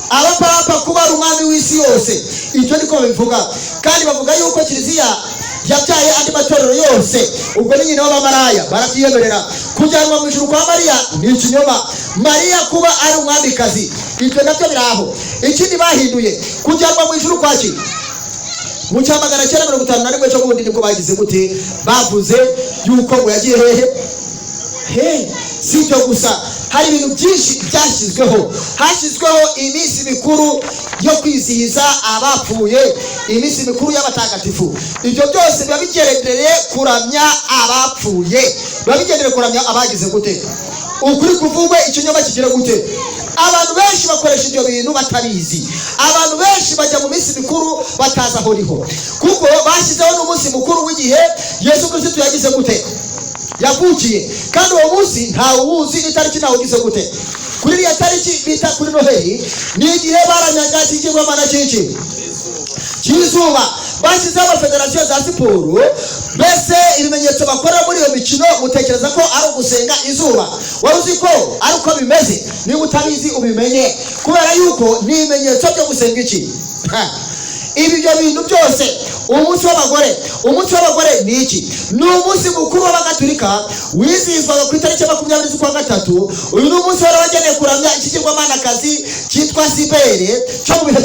abapapa, kuba umwami w'isi yose, icyo niko bivuga. Kandi bavuga yuko Kiliziya yabyaye andi matorero yose. Ubwo ni nyina w'abamaraya, barabyiyemerera. Kujyanwa mu ijuru kwa Mariya ni ikinyoma. Mariya kuba ari umwamikazi, ibyo nabyo biraho. Ikindi bahinduye, kujyanwa mu ijuru kwa ki mu cya 951 cyo bundi nibwo bagize gute? Bavuze yuko ngo yagiye hehe. Si cyo gusa, hari ibintu byinshi byashyizweho. Hashyizweho iminsi mikuru yo kwizihiza abapfuye, iminsi mikuru y'abatagatifu. Ibyo byose biba bigendereye kuramya abapfuye, biba bigendereye kuramya abagize gute? Ukuri kuvugwe, ikinyoma kigire gute? Abantu benshi bakoresha ibyo bintu batabizi. Abantu benshi bajya mu minsi mikuru bataza aho riho, kuko bashyizeho n'umunsi mukuru w'igihe Yesu Kristo yagize gute? Yavukiye. Kandi uwo munsi ntawe uwuzi, itariki ntawe ugize gute? Kuri iriya tariki bita kuri Noheli ni igihe baramyaga ikigirwamana cy'izuba. Bashyizeho amafederasiyo za siporo. Mbese ibimenyetso bakora muri iyo mikino mutekereza ko ari ugusenga izuba? Wari uzi ko ari uko bimeze? Niba utabizi ubimenye, kubera yuko ni ibimenyetso byo gusenga iki? Ibyo bintu byose. Umunsi w'abagore ni iki? Ni umunsi mukuru w'abagatulika wizihizwaga ku itariki 20 z'ukwa gatatu. Uyu ni umunsi wari wagenewe kuramya ikigirwamanakazi cyitwa Sibere cyo mu bihe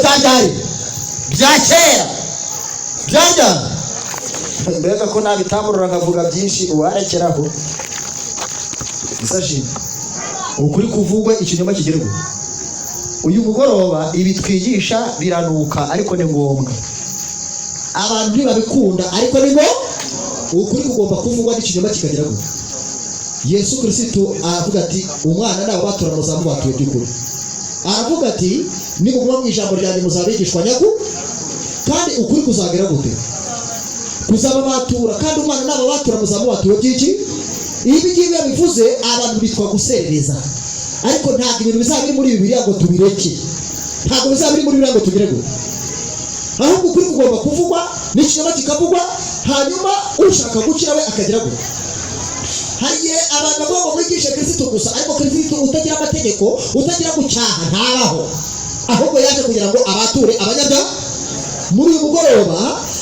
bya kera. Byajya mbega ko nabitamurura nkavuga byinshi uwarekeraho. Isashi ukuri kuvugwe, ikinyoma kigerwe. Uyu mugoroba ibi twigisha biranuka, ariko ni ngombwa. Abantu ntibabikunda, ariko ni ngo ukuri kugomba kuvugwa n'ikinyoma kikagira gute? Yesu Kristo aravuga ati umwana nawe batura muzamubatuye by'ukuri. Aravuga ati nimuguma mu ijambo ryanjye muzabigishwa nyakuri, kandi ukuri kuzagira gute? Kuzababatura. Kandi umwana nawe batura muzamubatuye by'iki? Ibi ngibi bivuze abantu bitwa guserereza, ariko ntabwo ibintu bizaba biri muri Bibiliya ngo tubireke. Ntabwo bizaba biri muri Bibiliya ngo tugire gute? Ahubwo ukuri kugomba kuvugwa n'ikinyoma kikavugwa, hanyuma ushaka gukira we akagira gute? Hariye abantu bagomba kwigisha Kristo gusa, ariko Kristo utagira amategeko, utagira gucyaha ntabaho. Ahubwo yaje kugira ngo abature abanyabyaha. Muri uyu mugoroba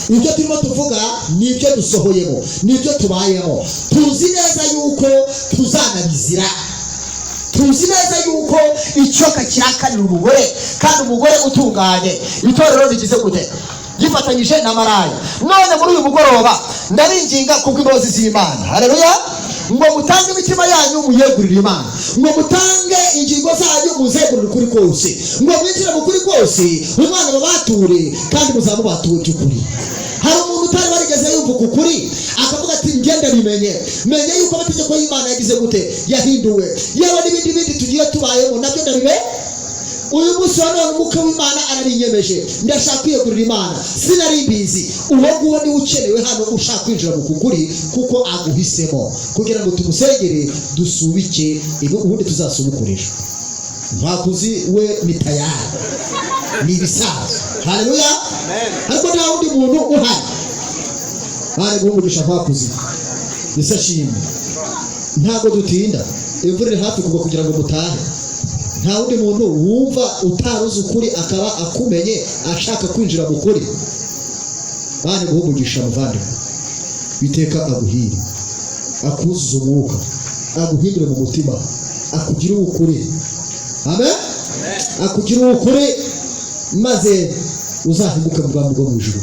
ibyo turimo tuvuga nibyo dusohoyemo, nibyo tubayemo. Tuzi neza yuko tuzanabizira. Tuzi neza yuko icyoka kirakanira umugore, kandi umugore utunganye. Itorero rigize gute? Gifatanyije na maraya. None muri uyu mugoroba ndabinginga kubw'imbabazi z'Imana, haleluya, ngo mutange imitima yanyu muyegurire Imana, ngo mutange ingingo zanyu muzegurire ukuri kose, ngo mwinjire mu kuri kose, umwana babature kandi muzamubature by'ukuri. Hari umuntu utari barigeze yumva ukuri akavuga ati ngenda bimenye yuko amategeko y'Imana yagize gute? Yahinduwe. Yewe n'ibindi tugiye tubayemo nabyo ndabibe. Uyu munsi wa none umwuka w'Imana ararinyemeje, ndashaka kwiyegurira Imana, sinari mbizi. Uwo nguwo ni ukenewe hano ushaka kwinjira mu kuguri, kuko aguhisemo kugira ngo tumusengere dusubike, ubundi tuzasubukurisha. Ntakuzi we ni tayari, ni bisaza. Haleluya, amen. Ariko nta wundi muntu uhari. Bari guhumurisha ntakuzi bisashimwe. Ntago dutinda, imvura iri hafi kugwa kugira ngo mutahe. Nta wundi muntu wumva utaruzi ukuri akaba akumenye ashaka kwinjira mu kuri. Bari guhumurisha muvandimwe, biteka aguhire, akuzuza umwuka, aguhindure mu mutima, akugira ukuri. Amen. Akugira ukuri maze uzahinduke mu bwami bwo mu ijuru.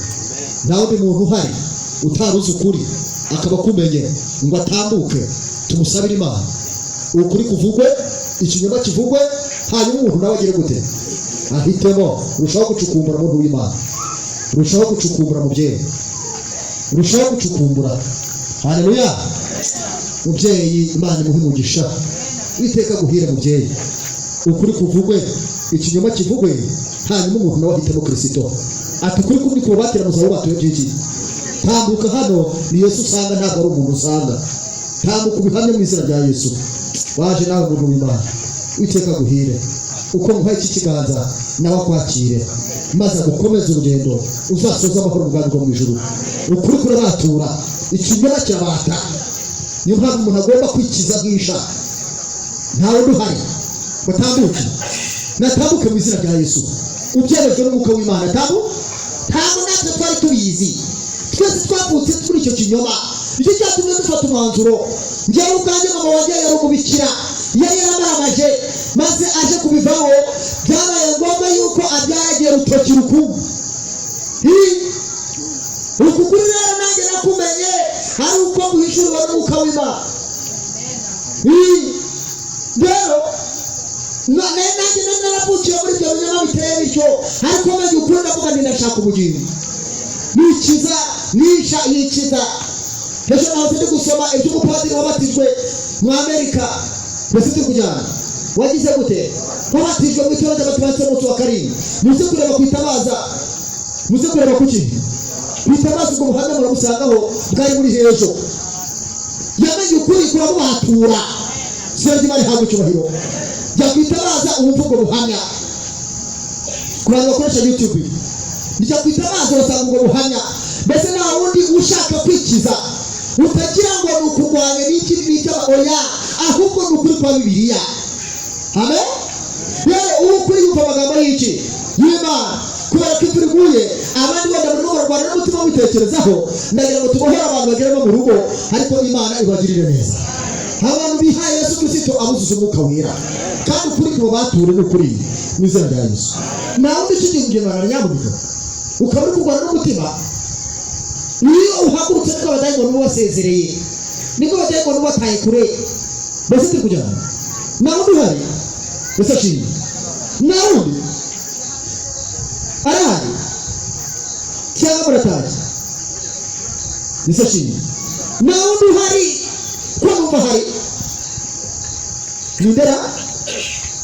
Nta wundi muntu uhari utaruzi ukuri akaba akumenye ngo atambuke. Tumusabire Imana ukuri kuvugwe, ikinyoma kivugwe, hanyuma umuntu nawe agire gute ahitemo urushaho gucukumbura muntu w'Imana, urushaho gucukumbura mubyeyi, urushaho gucukumbura. Haleluya. Mubyeyi Imana imuhe umugisha, witeka guhira mubyeyi, ukuri kuvugwe ikinyoma kivugwe, hanyuma umuntu nawe ahitemo Kristo. Ati kuri kumwe ko batira muzaho batuye byiki, tambuka hano ni Yesu usanga, ntabwo ari umuntu usanga. Tambuka ubihamye mu izina rya Yesu. Waje nawe muntu w'Imana, witeka guhire, uko muhaye iki kiganza nawe akwakire, maze gukomeza urugendo uzasoza amahoro mu bwandu bwo mu ijuru. Ukuri kurabatura, ikinyoma kirabata. Niyo mpamvu umuntu agomba kwikiza nk'isha, ntawe duhari batambuke, natambuke mu izina rya Yesu. Ubyerejwe n'umwuka w'Imana, ntabwo natwe twari tubizi, twese twavutse kuri icyo kinyoma. Icyo cyatumye dufata umwanzuro. Njyewe ubwanjye mama wanjye yari umubikira, yari yaramaramaje, maze aje kubivaho byabaye ngombwa yuko abyaragiye rutoki rukumu. Ukukuri rero nanjye nakumenye ari uko guhishurwa n'umwuka w'Imana. Rero nanjye naravukiye muri ibyo binyoma biteye bityo, ariko maze ukuri ndavuga nti ndashaka ubugingo, nikiza nisha yikiza. Ejo naho turi gusoma iby'umupadiri wabatijwe mu Amerika, mbese turi kujyana wagize gute, wabatijwe mu itorero ry'Abadivantisite b'umunsi wa karindwi. Muze kureba ku Itabaza, muze kureba ku ki ku Itabaza, ubwo buhamya murabusangaho bwari buri hejuru. Yamenye ukuri kuramubatura, siragi bari habwa icyubahiro. Jya ku Itabaza ubumva ubwo buhamya, ku bantu bakoresha YouTube, njya ku Itabaza basanga ubwo buhamya. Mbese nta wundi ushaka kwikiza, utagira ngo ni ukurwanya n'iki n'icyo, oya, ahubwo ni ukuri kwa Bibiliya. Amen. Rero ukuri yumva amagambo y'iki y'Imana, kubera ko imvura iguye abandi bajya mu Rwanda n'umutima witekerezaho. Ndagira ngo tubohere abantu bagera no mu rugo, ariko Imana ibagirire neza. Abantu bihaye Yesu Kristo abuzuza umwuka wera, kandi ukuri kubabature n'ukuri mu izina rya Yesu. Nawe ukigiye kugendana nyamubiga ukaba uri kurwana n'umutima, niyo uhagurutse niko abadayimoni bubasezereye, niko abadayimoni bubataye kure. Mbese turi kujyana nawe duhari, mbese ashimye nawe undi arahari cyangwa muratashye, mbese ashimye nawe duhari, ko numva hari nindera,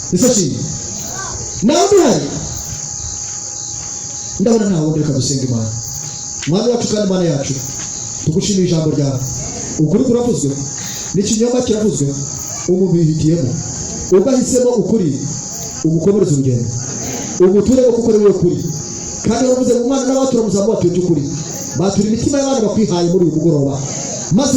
mbese ashimye nawe duhari. Ndabona ntawe wundi, reka dusenga Imana. Mwami wacu kandi Mana yacu, tugushimira ijambo ryawe. Ukuri kuravuzwe n'ikinyoma kiravuzwe, umubihitiyemo, ugahisemo ukuri, ugukomereza urugendo, uguturemo kuko ari wowe kuri. Kandi waravuze mu Mana n'abatura muzamu batuye by'ukuri, batura imitima y'abana bakwihaye muri uyu mugoroba, maze